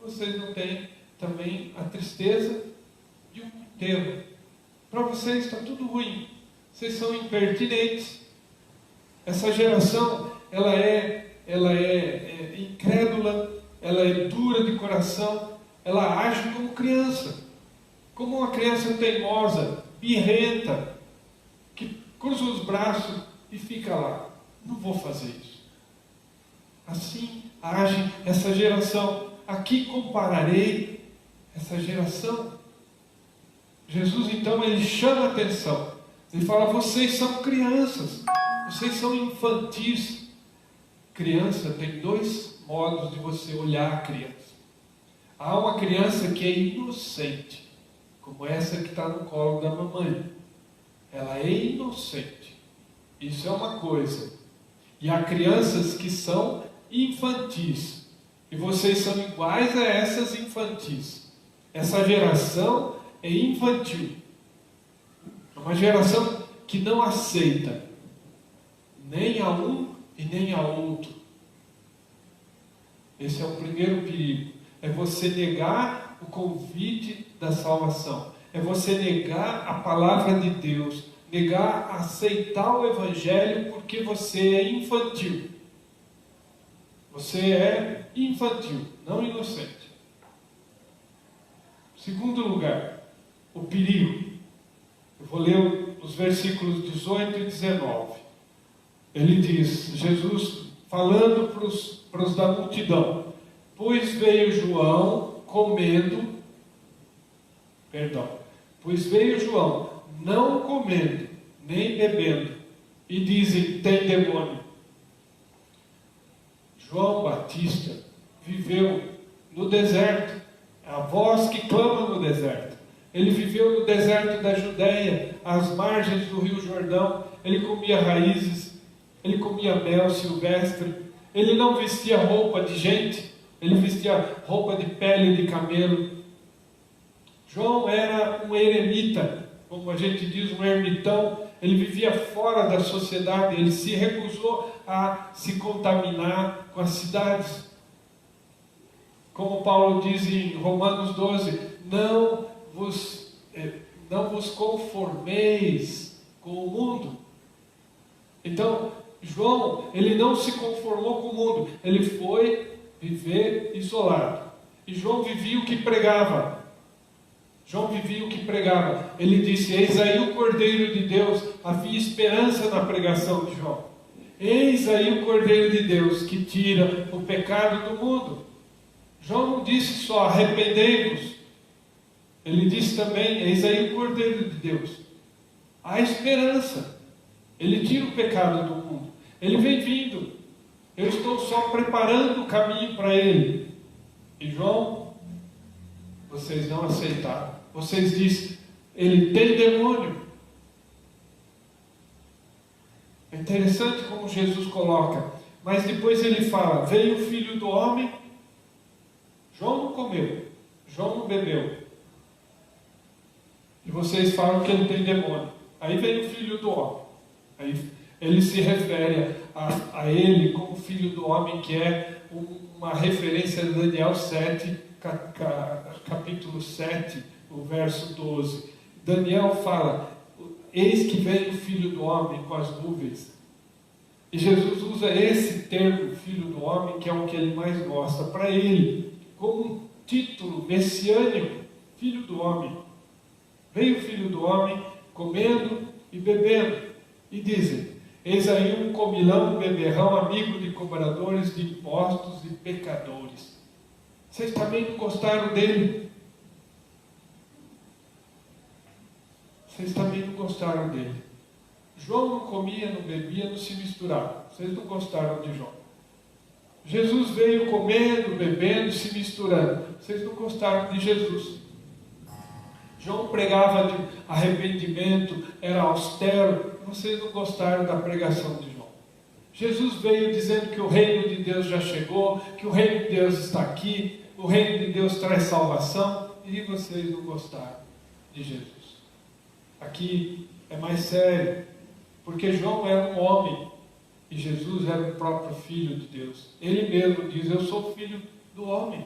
vocês não têm também a tristeza de um enterro. Para vocês está tudo ruim. Vocês são impertinentes. Essa geração, ela é incrédula, ela é dura de coração, ela age como criança. Como uma criança teimosa, birrenta, que cruza os braços e fica lá. Não vou fazer isso. Assim age essa geração. Aqui compararei essa geração. Jesus então ele chama a atenção. Ele fala, vocês são crianças. Vocês são infantis. Criança tem dois modos de você olhar a criança. Há uma criança que é inocente, como essa que está no colo da mamãe. Ela é inocente. Isso é uma coisa. E há crianças que são infantis. E vocês são iguais a essas infantis. Essa geração é infantil. É uma geração que não aceita nem a um e nem a outro. Esse é o primeiro perigo. É você negar o convite da salvação. É você negar a palavra de Deus. Negar, aceitar o Evangelho porque você é infantil. Você é infantil, não inocente. Segundo lugar, o perigo. Eu vou ler os versículos 18 e 19. Ele diz, Jesus falando para os da multidão, pois veio João não comendo, nem bebendo, e dizem, tem demônio. João Batista viveu no deserto, a voz que clama no deserto. Ele viveu no deserto da Judéia, às margens do Rio Jordão. Ele comia raízes, ele comia mel silvestre, ele não vestia roupa de gente, ele vestia roupa de pele de camelo. João era um eremita, como a gente diz, um ermitão. Ele vivia fora da sociedade, ele se recusou a se contaminar com as cidades. Como Paulo diz em Romanos 12, não vos conformeis com o mundo. Então, João, ele não se conformou com o mundo, ele foi viver isolado. E João vivia o que pregava. Ele disse, eis aí o Cordeiro de Deus. Havia esperança na pregação de João. Eis aí o Cordeiro de Deus que tira o pecado do mundo. João não disse só arrependei-vos. Ele disse também, eis aí o Cordeiro de Deus. Há esperança. Ele tira o pecado do mundo. Ele vem vindo. Eu estou só preparando o caminho para ele. E João, vocês não aceitaram. Vocês ele tem demônio. É interessante como Jesus coloca, mas depois ele fala, veio o Filho do Homem, João não comeu, João não bebeu, e vocês falam que ele tem demônio. Aí vem o Filho do Homem, aí ele se refere a ele como Filho do Homem, que é uma referência a Daniel 7, capítulo 7, o verso 12. Daniel fala, eis que vem o Filho do Homem com as nuvens. E Jesus usa esse termo, Filho do Homem, que é o que ele mais gosta, para ele, como um título messiânico, Filho do Homem. Veio o Filho do Homem comendo e bebendo. E dizem, eis aí um comilão, um beberrão, amigo de cobradores de impostos e pecadores. Vocês também não gostaram dele? Vocês também não gostaram dele. João não comia, não bebia, não se misturava. Vocês não gostaram de João. Jesus veio comendo, bebendo, se misturando. Vocês não gostaram de Jesus. João pregava de arrependimento, era austero. Vocês não gostaram da pregação de João. Jesus veio dizendo que o reino de Deus já chegou, que o reino de Deus está aqui, o reino de Deus traz salvação, e vocês não gostaram de Jesus. Aqui é mais sério, porque João era um homem e Jesus era o próprio Filho de Deus. Ele mesmo diz, eu sou filho do homem.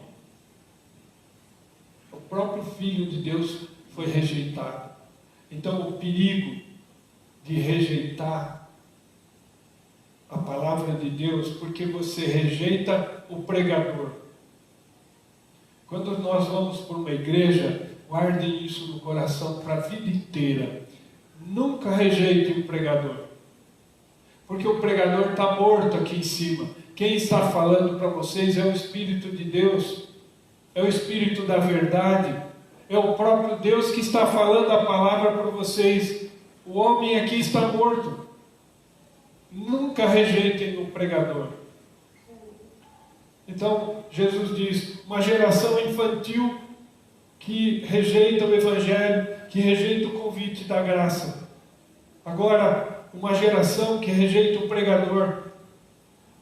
O próprio Filho de Deus foi rejeitado. Então o perigo de rejeitar a palavra de Deus, porque você rejeita o pregador. Quando nós vamos para uma igreja, guardem isso no coração para a vida inteira. Nunca rejeitem o pregador. Porque o pregador está morto aqui em cima. Quem está falando para vocês é o Espírito de Deus. É o Espírito da verdade. É o próprio Deus que está falando a palavra para vocês. O homem aqui está morto. Nunca rejeitem o pregador. Então, Jesus diz, uma geração infantil que rejeita o Evangelho, que rejeita o convite da graça. Agora, uma geração que rejeita o pregador.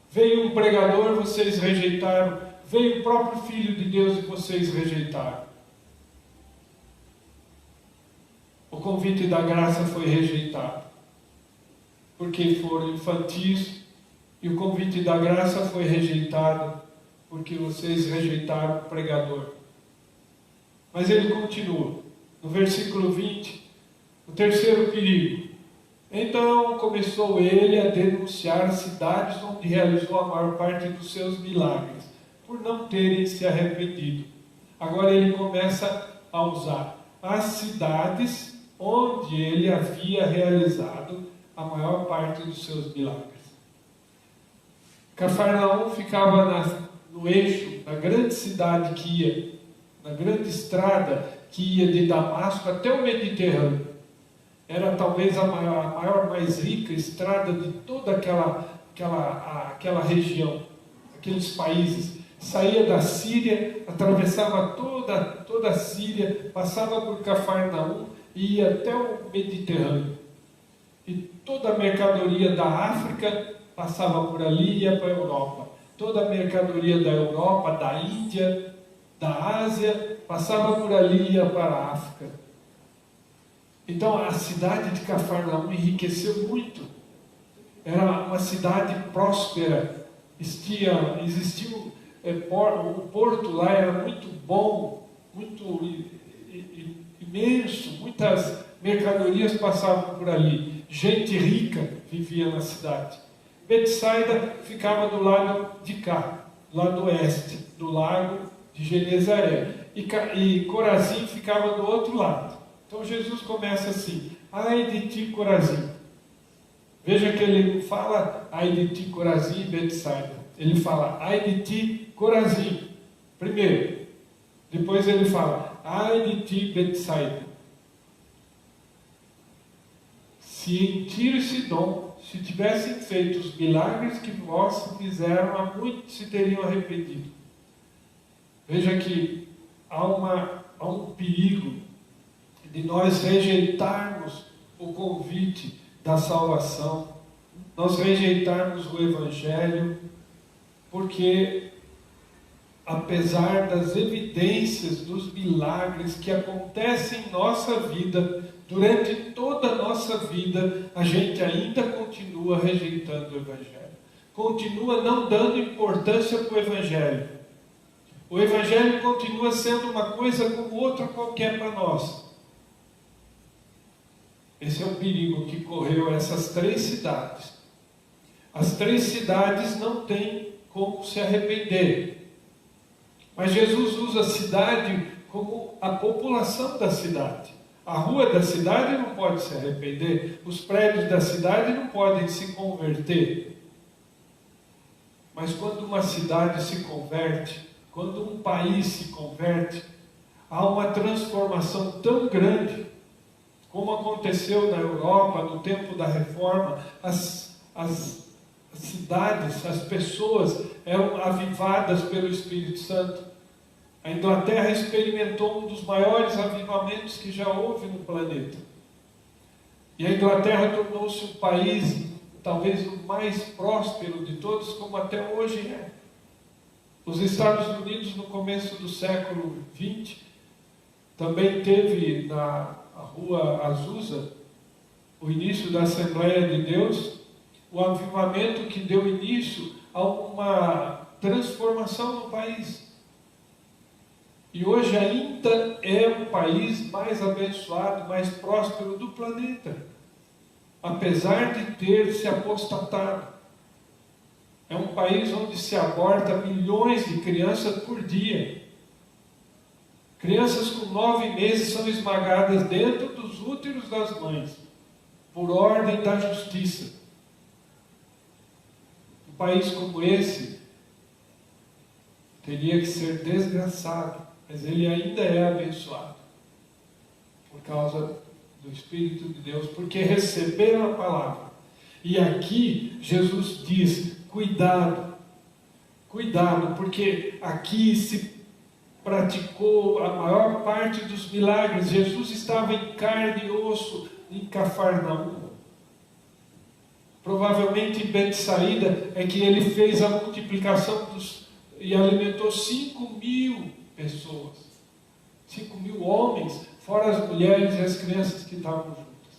Veio um pregador, vocês rejeitaram. Veio o próprio Filho de Deus e vocês rejeitaram. O convite da graça foi rejeitado, porque foram infantis, e o convite da graça foi rejeitado, porque vocês rejeitaram o pregador. Mas ele continua, no versículo 20, o terceiro perigo. Então começou ele a denunciar cidades onde realizou a maior parte dos seus milagres, por não terem se arrependido. Agora ele começa a usar as cidades onde ele havia realizado a maior parte dos seus milagres. Cafarnaum ficava no eixo, na grande cidade que ia, na grande estrada que ia de Damasco até o Mediterrâneo. Era talvez a maior, mais rica estrada de toda aquela região, aqueles países. Saía da Síria, atravessava toda a Síria, passava por Cafarnaum e ia até o Mediterrâneo. E toda a mercadoria da África passava por ali e ia para a Europa. Toda a mercadoria da Europa, da Índia, da Ásia, passava por ali e ia para a África. Então a cidade de Cafarnaum enriqueceu muito. Era uma cidade próspera. Existia o porto lá era muito bom, muito imenso, muitas mercadorias passavam por ali. Gente rica vivia na cidade. Betsaida ficava do lado de cá, do lado oeste, do lago de Genezaré. E Corazim ficava do outro lado. Então Jesus começa assim, ai de ti, Corazim. Veja que ele não fala, ai de ti, Corazim e Betsaida. Ele fala, ai de ti, Corazim. Primeiro. Depois ele fala, ai de ti, Betsaida. Se em Tiro e Sidom se tivessem feito os milagres que vós fizeram, há muito se teriam arrependido. Veja que há um perigo de nós rejeitarmos o convite da salvação, nós rejeitarmos o Evangelho, porque apesar das evidências dos milagres que acontecem em nossa vida, durante toda a nossa vida, a gente ainda continua rejeitando o Evangelho, continua não dando importância para o Evangelho. O Evangelho continua sendo uma coisa como outra qualquer para nós. Esse é o perigo que correu essas 3 cidades. As 3 cidades não têm como se arrepender. Mas Jesus usa a cidade como a população da cidade. A rua da cidade não pode se arrepender. Os prédios da cidade não podem se converter. Mas quando uma cidade se converte, quando um país se converte, há uma transformação tão grande, como aconteceu na Europa no tempo da Reforma. As cidades, as pessoas eram avivadas pelo Espírito Santo. A Inglaterra experimentou um dos maiores avivamentos que já houve no planeta. E a Inglaterra tornou-se um país, talvez o mais próspero de todos, como até hoje é. Os Estados Unidos, no começo do século XX, também teve na Rua Azusa o início da Assembleia de Deus, o avivamento que deu início a uma transformação no país. E hoje ainda é o país mais abençoado, mais próspero do planeta, apesar de ter se apostatado. É um país onde se aborta milhões de crianças por dia. Crianças com 9 meses são esmagadas dentro dos úteros das mães, por ordem da justiça. Um país como esse teria que ser desgraçado, mas ele ainda é abençoado, por causa do Espírito de Deus, porque receberam a palavra. E aqui Jesus diz: cuidado, cuidado, porque aqui se praticou a maior parte dos milagres. Jesus estava em carne e osso em Cafarnaum. Provavelmente em Betsaída é que ele fez a multiplicação e alimentou 5.000 pessoas, 5.000 homens, fora as mulheres e as crianças que estavam juntas.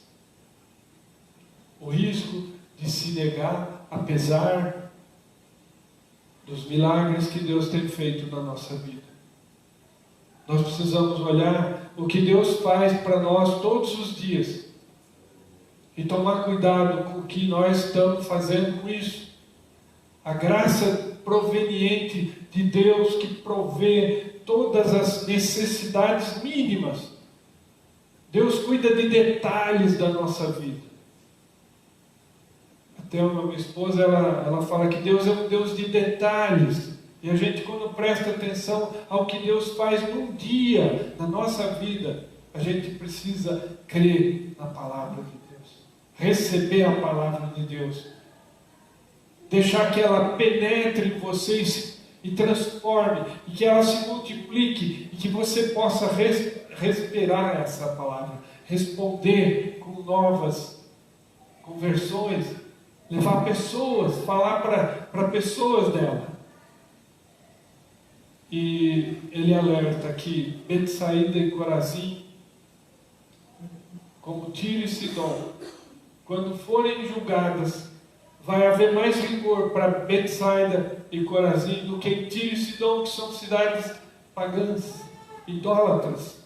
O risco de se negar, apesar dos milagres que Deus tem feito na nossa vida. Nós precisamos olhar o que Deus faz para nós todos os dias e tomar cuidado com o que nós estamos fazendo com isso. A graça proveniente de Deus que provê todas as necessidades mínimas. Deus cuida de detalhes da nossa vida. Até a minha esposa, ela fala que Deus é um Deus de detalhes. E a gente, quando presta atenção ao que Deus faz num dia, na nossa vida, a gente precisa crer na palavra de Deus, receber a palavra de Deus, deixar que ela penetre em vocês e transforme, e que ela se multiplique, e que você possa respirar essa palavra, responder com novas conversões, levar pessoas, falar para pessoas dela. E ele alerta que Betsaída e Corazim, como Tiro e Sidom, quando forem julgadas, vai haver mais rigor para Betsaída e Corazim do que em Tiro e Sidom, que são cidades pagãs, idólatras.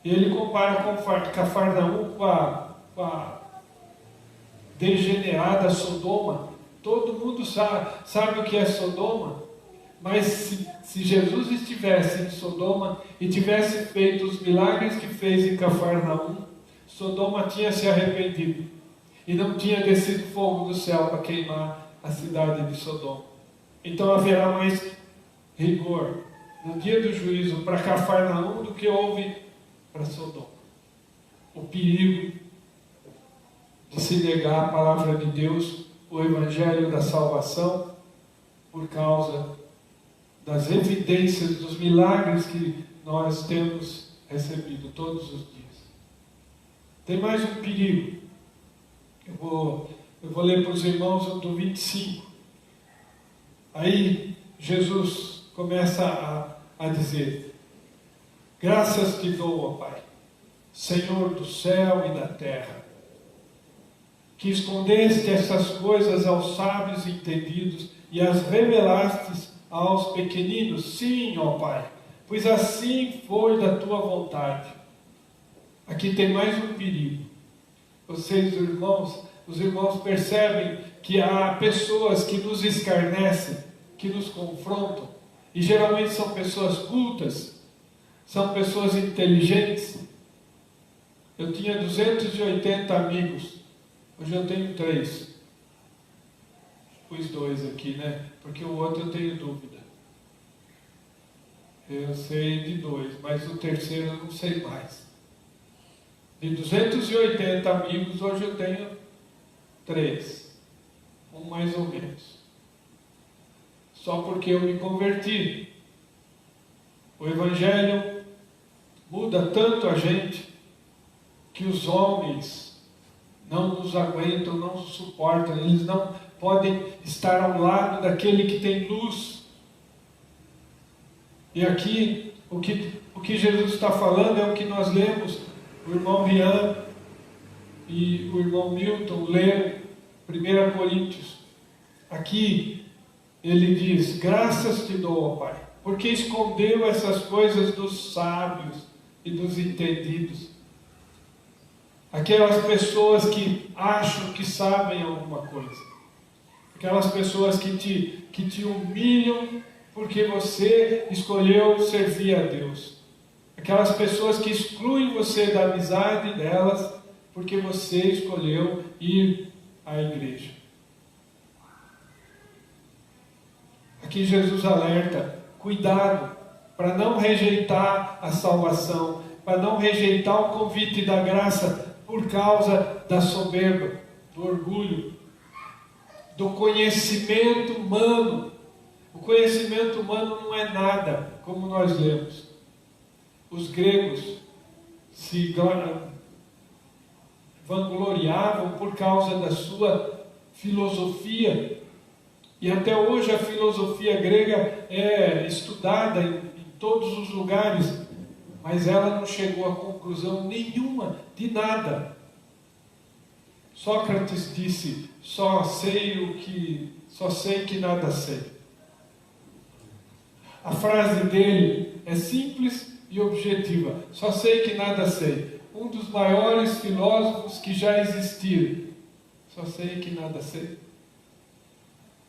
E ele compara Cafarnaum com a degenerada Sodoma. Todo mundo sabe o que é Sodoma, mas se Jesus estivesse em Sodoma e tivesse feito os milagres que fez em Cafarnaum, Sodoma tinha se arrependido e não tinha descido fogo do céu para queimar a cidade de Sodoma. Então haverá mais rigor no dia do juízo para Cafarnaum do que houve para Sodoma. O perigo de se negar a palavra de Deus, o Evangelho da salvação, por causa das evidências, dos milagres que nós temos recebido todos os dias. Tem mais um perigo. Eu vou ler para os irmãos o do 25. Aí Jesus começa a dizer: graças te dou, ó Pai, Senhor do céu e da terra, que escondeste essas coisas aos sábios e entendidos e as revelastes aos pequeninos. Sim, ó Pai, pois assim foi da tua vontade. Aqui tem mais um perigo. Vocês, os irmãos percebem que há pessoas que nos escarnecem, que nos confrontam, e geralmente são pessoas cultas, são pessoas inteligentes. Eu tinha 280 amigos, hoje eu tenho 3. Pus 2 aqui, né? Porque o outro eu tenho dúvida. Eu sei de 2, mas o terceiro eu não sei mais. De 280 amigos, hoje eu tenho 3. Um mais ou menos. Só porque eu me converti. O Evangelho muda tanto a gente que os homens não nos aguentam, não nos suportam. Eles não podem estar ao lado daquele que tem luz. E aqui, o que Jesus está falando é o que nós lemos. O irmão Rian e o irmão Milton leram 1 Coríntios. Aqui ele diz: graças te dou, ó Pai, porque escondeu essas coisas dos sábios e dos entendidos. Aquelas pessoas que acham que sabem alguma coisa. Aquelas pessoas que te humilham porque você escolheu servir a Deus. Aquelas pessoas que excluem você da amizade delas porque você escolheu ir à igreja. Aqui Jesus alerta: cuidado para não rejeitar a salvação, para não rejeitar o convite da graça por causa da soberba, do orgulho, do conhecimento humano. O conhecimento humano não é nada, como nós lemos. Os gregos se vangloriavam por causa da sua filosofia. E até hoje a filosofia grega é estudada em todos os lugares, mas ela não chegou a conclusão nenhuma de nada. Sócrates disse: só sei que nada sei. A frase dele é simples e objetiva: só sei que nada sei. Um dos maiores filósofos que já existiram. Só sei que nada sei.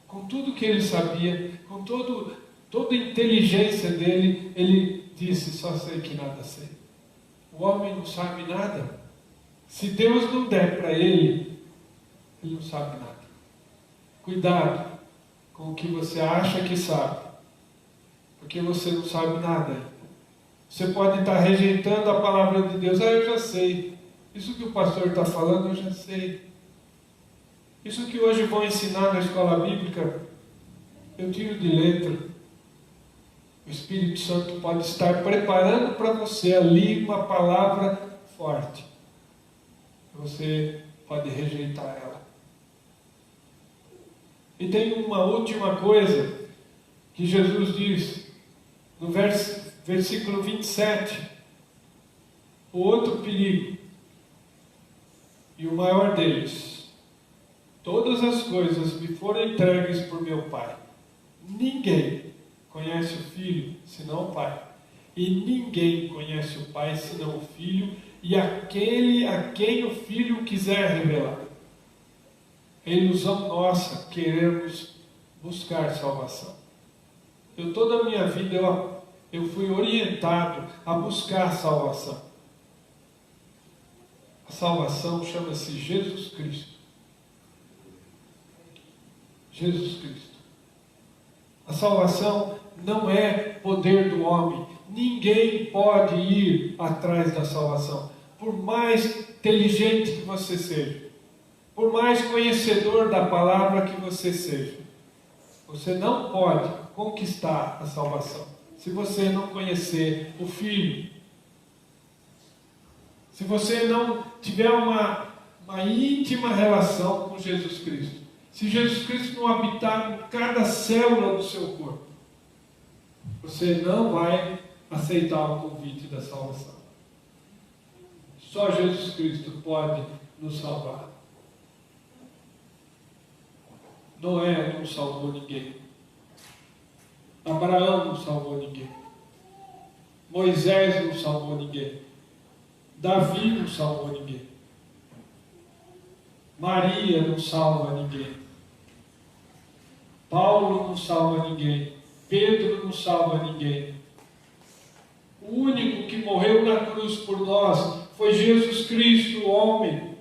Com tudo que ele sabia, com toda a inteligência dele, ele disse: só sei que nada sei. O homem não sabe nada. Se Deus não der para ele, ele não sabe nada. Cuidado com o que você acha que sabe, porque você não sabe nada. Você pode estar rejeitando a palavra de Deus. Eu já sei. Isso que o pastor está falando, eu já sei. Isso que hoje vão ensinar na escola bíblica, eu tiro de letra. O Espírito Santo pode estar preparando para você ali uma palavra forte. Você pode rejeitar ela. E tem uma última coisa que Jesus diz no versículo 27. O outro perigo, e o maior deles: todas as coisas me foram entregues por meu Pai. Ninguém conhece o Filho senão o Pai, e ninguém conhece o Pai senão o Filho, e aquele a quem o Filho quiser revelar. É ilusão nossa querermos buscar salvação. Toda a minha vida eu fui orientado a buscar salvação. A salvação chama-se Jesus Cristo. Jesus Cristo. A salvação não é poder do homem. Ninguém pode ir atrás da salvação. Por mais inteligente que você seja, por mais conhecedor da palavra que você seja, você não pode conquistar a salvação. se você não conhecer o Filho. Se você não tiver uma íntima relação com Jesus Cristo. Se Jesus Cristo não habitar em cada célula do seu corpo, você não vai aceitar o convite da salvação. Só Jesus Cristo pode nos salvar. Noé não salvou ninguém. Abraão não salvou ninguém. Moisés não salvou ninguém. Davi não salvou ninguém. Maria não salva ninguém. Paulo não salva ninguém. Pedro não salva ninguém. O único que morreu na cruz por nós foi Jesus Cristo, o homem.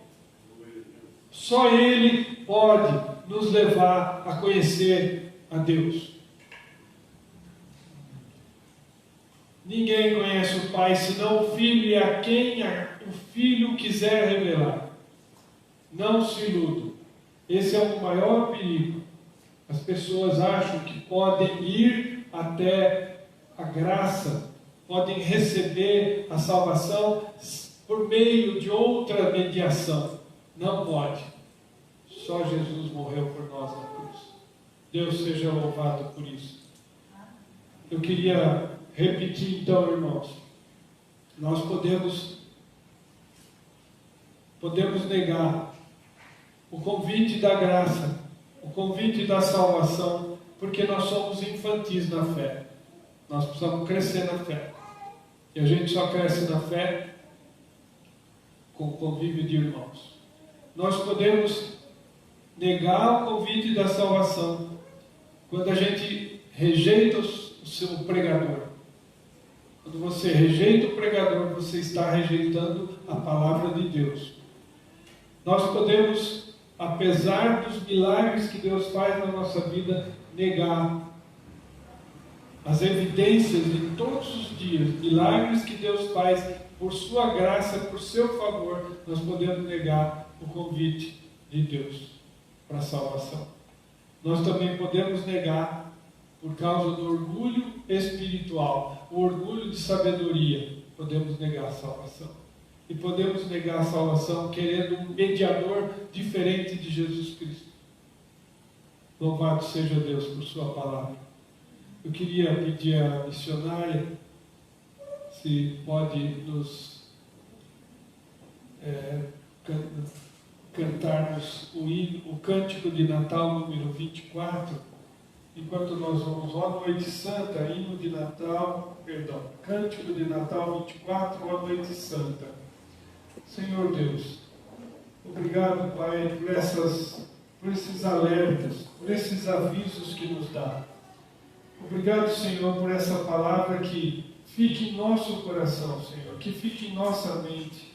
Só Ele pode nos levar a conhecer a Deus. Ninguém conhece o Pai senão o Filho, e a quem o Filho quiser revelar. Não se iludam. Esse é o maior perigo. As pessoas acham que podem ir até a graça, podem receber a salvação por meio de outra mediação. Não pode. Só Jesus morreu por nós na cruz. Deus seja louvado por isso. Eu queria repetir então, irmãos. Nós podemos negar o convite da graça, o convite da salvação, porque nós somos infantis na fé. Nós precisamos crescer na fé. E a gente só cresce na fé com o convívio de irmãos. Nós podemos negar o convite da salvação quando a gente rejeita o seu pregador. Quando você rejeita o pregador, você está rejeitando a palavra de Deus. Nós podemos, apesar dos milagres que Deus faz na nossa vida, negar as evidências de todos os dias, milagres que Deus faz por sua graça, por seu favor. Nós podemos negar o convite de Deus para a salvação. Nós também podemos negar por causa do orgulho espiritual, o orgulho de sabedoria. Podemos negar a salvação. E podemos negar a salvação querendo um mediador diferente de Jesus Cristo. Louvado seja Deus por sua palavra. Eu queria pedir à missionária se pode nos cantarmos o Cântico de Natal número 24, enquanto nós vamos, ó Noite Santa, hino de Natal, Cântico de Natal 24, ó Noite Santa. Senhor Deus, obrigado, Pai, por esses alertas, por esses avisos que nos dá. Obrigado, Senhor, por essa palavra que fique em nosso coração, Senhor, que fique em nossa mente,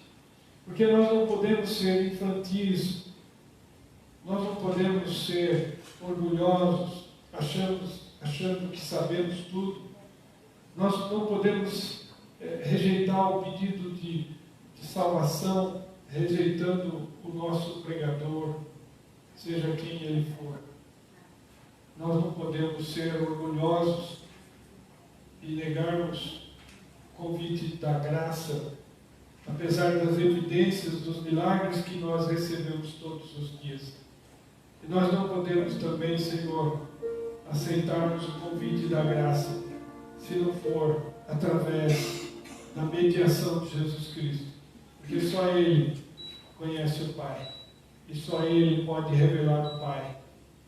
porque nós não podemos ser infantis, nós não podemos ser orgulhosos, achando que sabemos tudo. Nós não podemos rejeitar o pedido de salvação, rejeitando o nosso pregador, seja quem ele for. Nós não podemos ser orgulhosos e negarmos o convite da graça, apesar das evidências dos milagres que nós recebemos todos os dias. E nós não podemos também, Senhor, aceitarmos o convite da graça, se não for através da mediação de Jesus Cristo, porque só Ele conhece o Pai, e só Ele pode revelar o Pai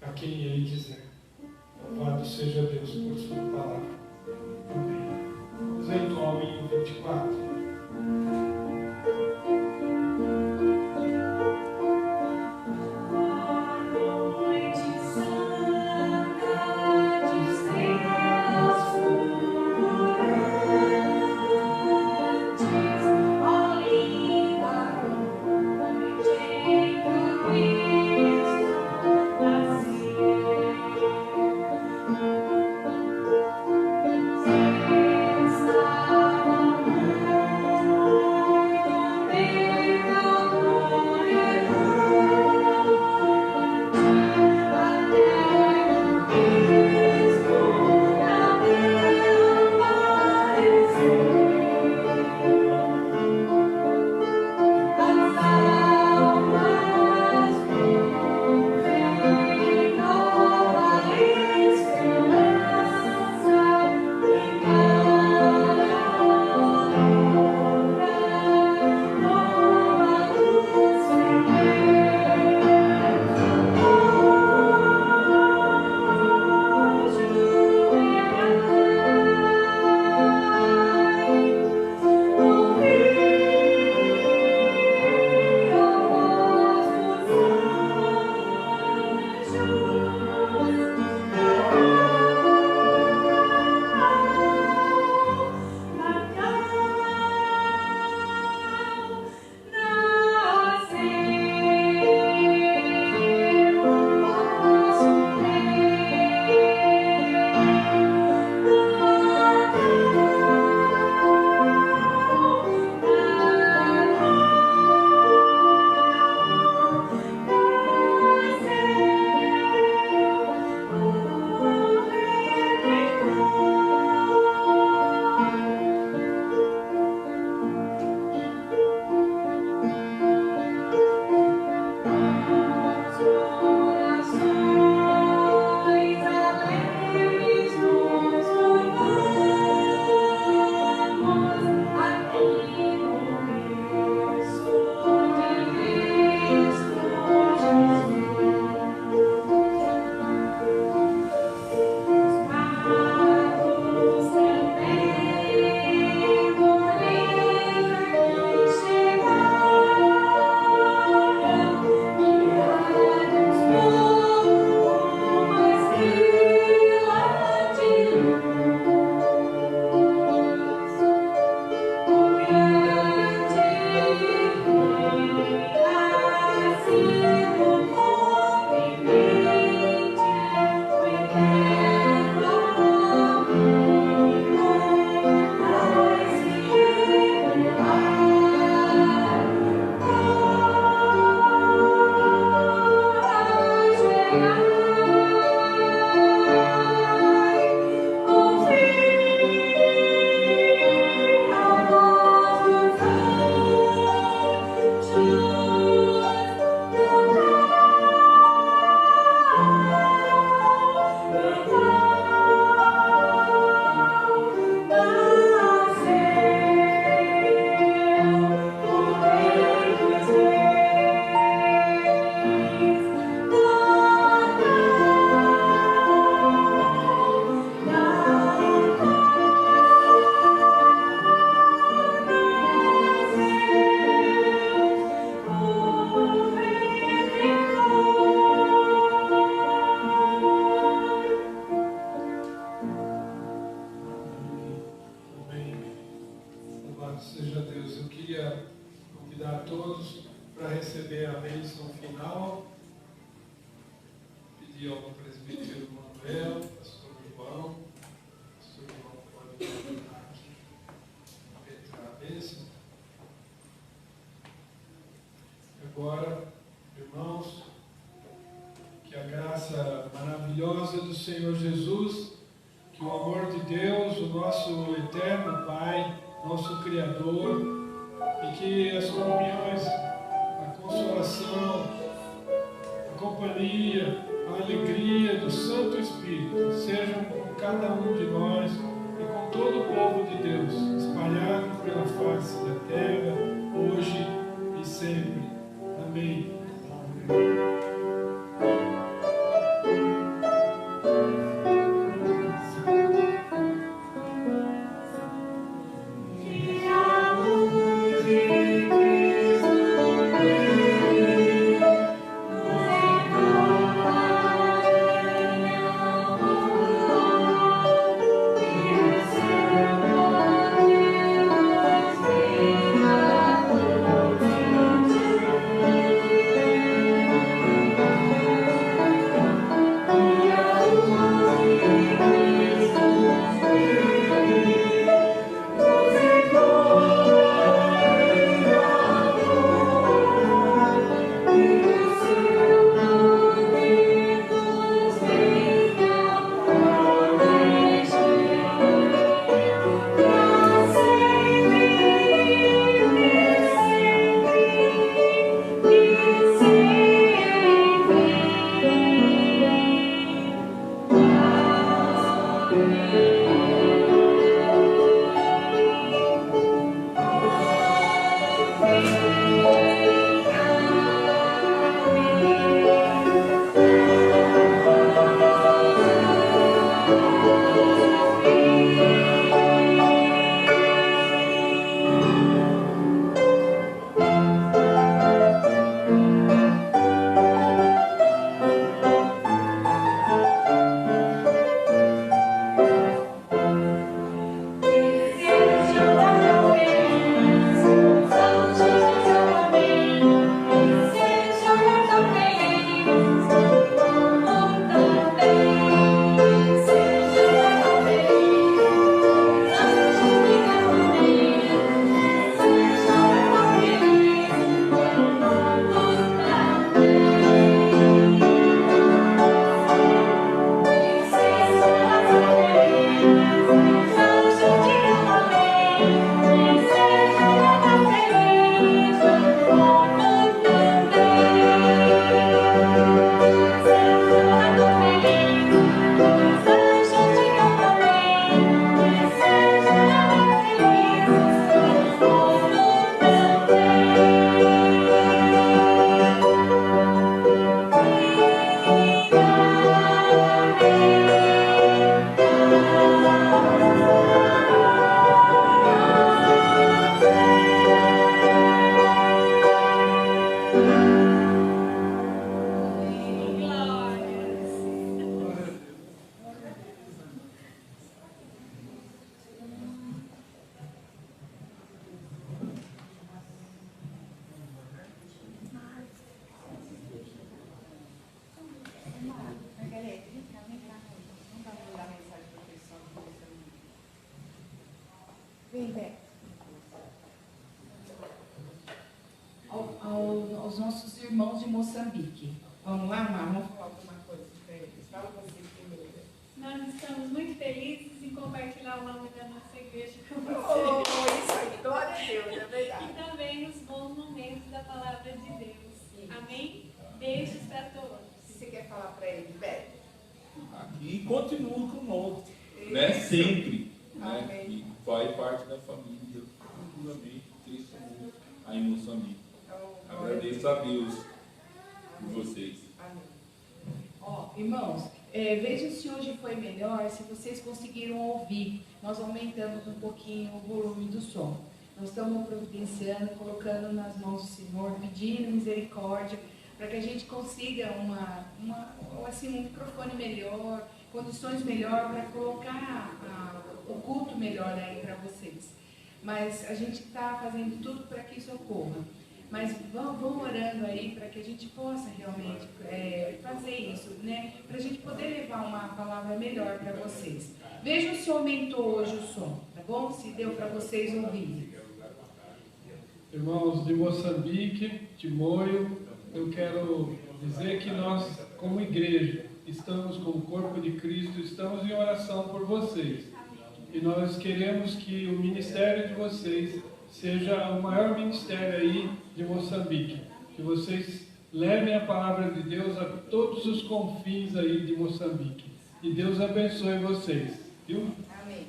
a quem Ele quiser. Louvado seja Deus por sua palavra. Amém. Vamos entoar o hino 24. Thank you. todos para receber a bênção final. Pedir ao presbítero Manuel, pastor João pode penetrar a bênção. Agora, irmãos, que a graça maravilhosa do Senhor Jesus, que o amor de Deus, o nosso eterno Pai, nosso Criador, e que as comunhões, a consolação, a companhia, a alegria do Santo Espírito sejam com cada um de nós e com todo o povo de Deus, espalhado pela face da terra, hoje e sempre. Amém. Vem, Beto. Aos nossos irmãos de Moçambique. Vamos lá, Mar? Vamos falar alguma coisa para eles. Fala você primeiro. Nós estamos muito felizes em compartilhar o nome da nossa igreja com vocês. Oh, isso aí, glória a Deus, é verdade. E também os bons momentos da palavra de Deus. Sim. Amém? Beijos para todos. O que você quer falar para eles, Beto? Aqui continua conosco, né? Sempre. Né? Amém. E faz parte da família, futuramente, Cristo muito, aí em Moçambique. Agradeço a Deus por vocês. Amém. Ó, irmãos, vejam se hoje foi melhor, se vocês conseguiram ouvir. Nós aumentamos um pouquinho o volume do som. Nós estamos providenciando, colocando nas mãos do Senhor, pedindo misericórdia, para que a gente consiga um microfone melhor, condições melhor para colocar o culto melhor aí para vocês. Mas a gente está fazendo tudo para que isso ocorra. Mas vão orando aí para que a gente possa realmente fazer isso, né? Para a gente poder levar uma palavra melhor para vocês. Vejam se aumentou hoje o som, tá bom? Se deu para vocês ouvirem. Irmãos de Moçambique, de Moio, eu quero dizer que nós, como igreja, estamos como corpo de Cristo, estamos em oração por vocês. E nós queremos que o ministério de vocês seja o maior ministério aí de Moçambique. Que vocês levem a palavra de Deus a todos os confins aí de Moçambique. E Deus abençoe vocês. Viu? Amém.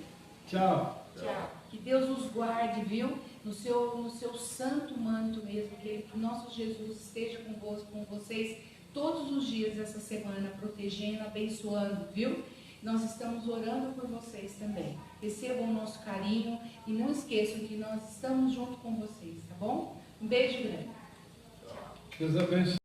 Tchau. Tchau. Que Deus os guarde, viu? No seu santo manto mesmo, que o nosso Jesus esteja convosco, com vocês todos os dias dessa semana, protegendo, abençoando, viu? Nós estamos orando por vocês também. Recebam o nosso carinho e não esqueçam que nós estamos junto com vocês, tá bom? Um beijo grande. Deus abençoe.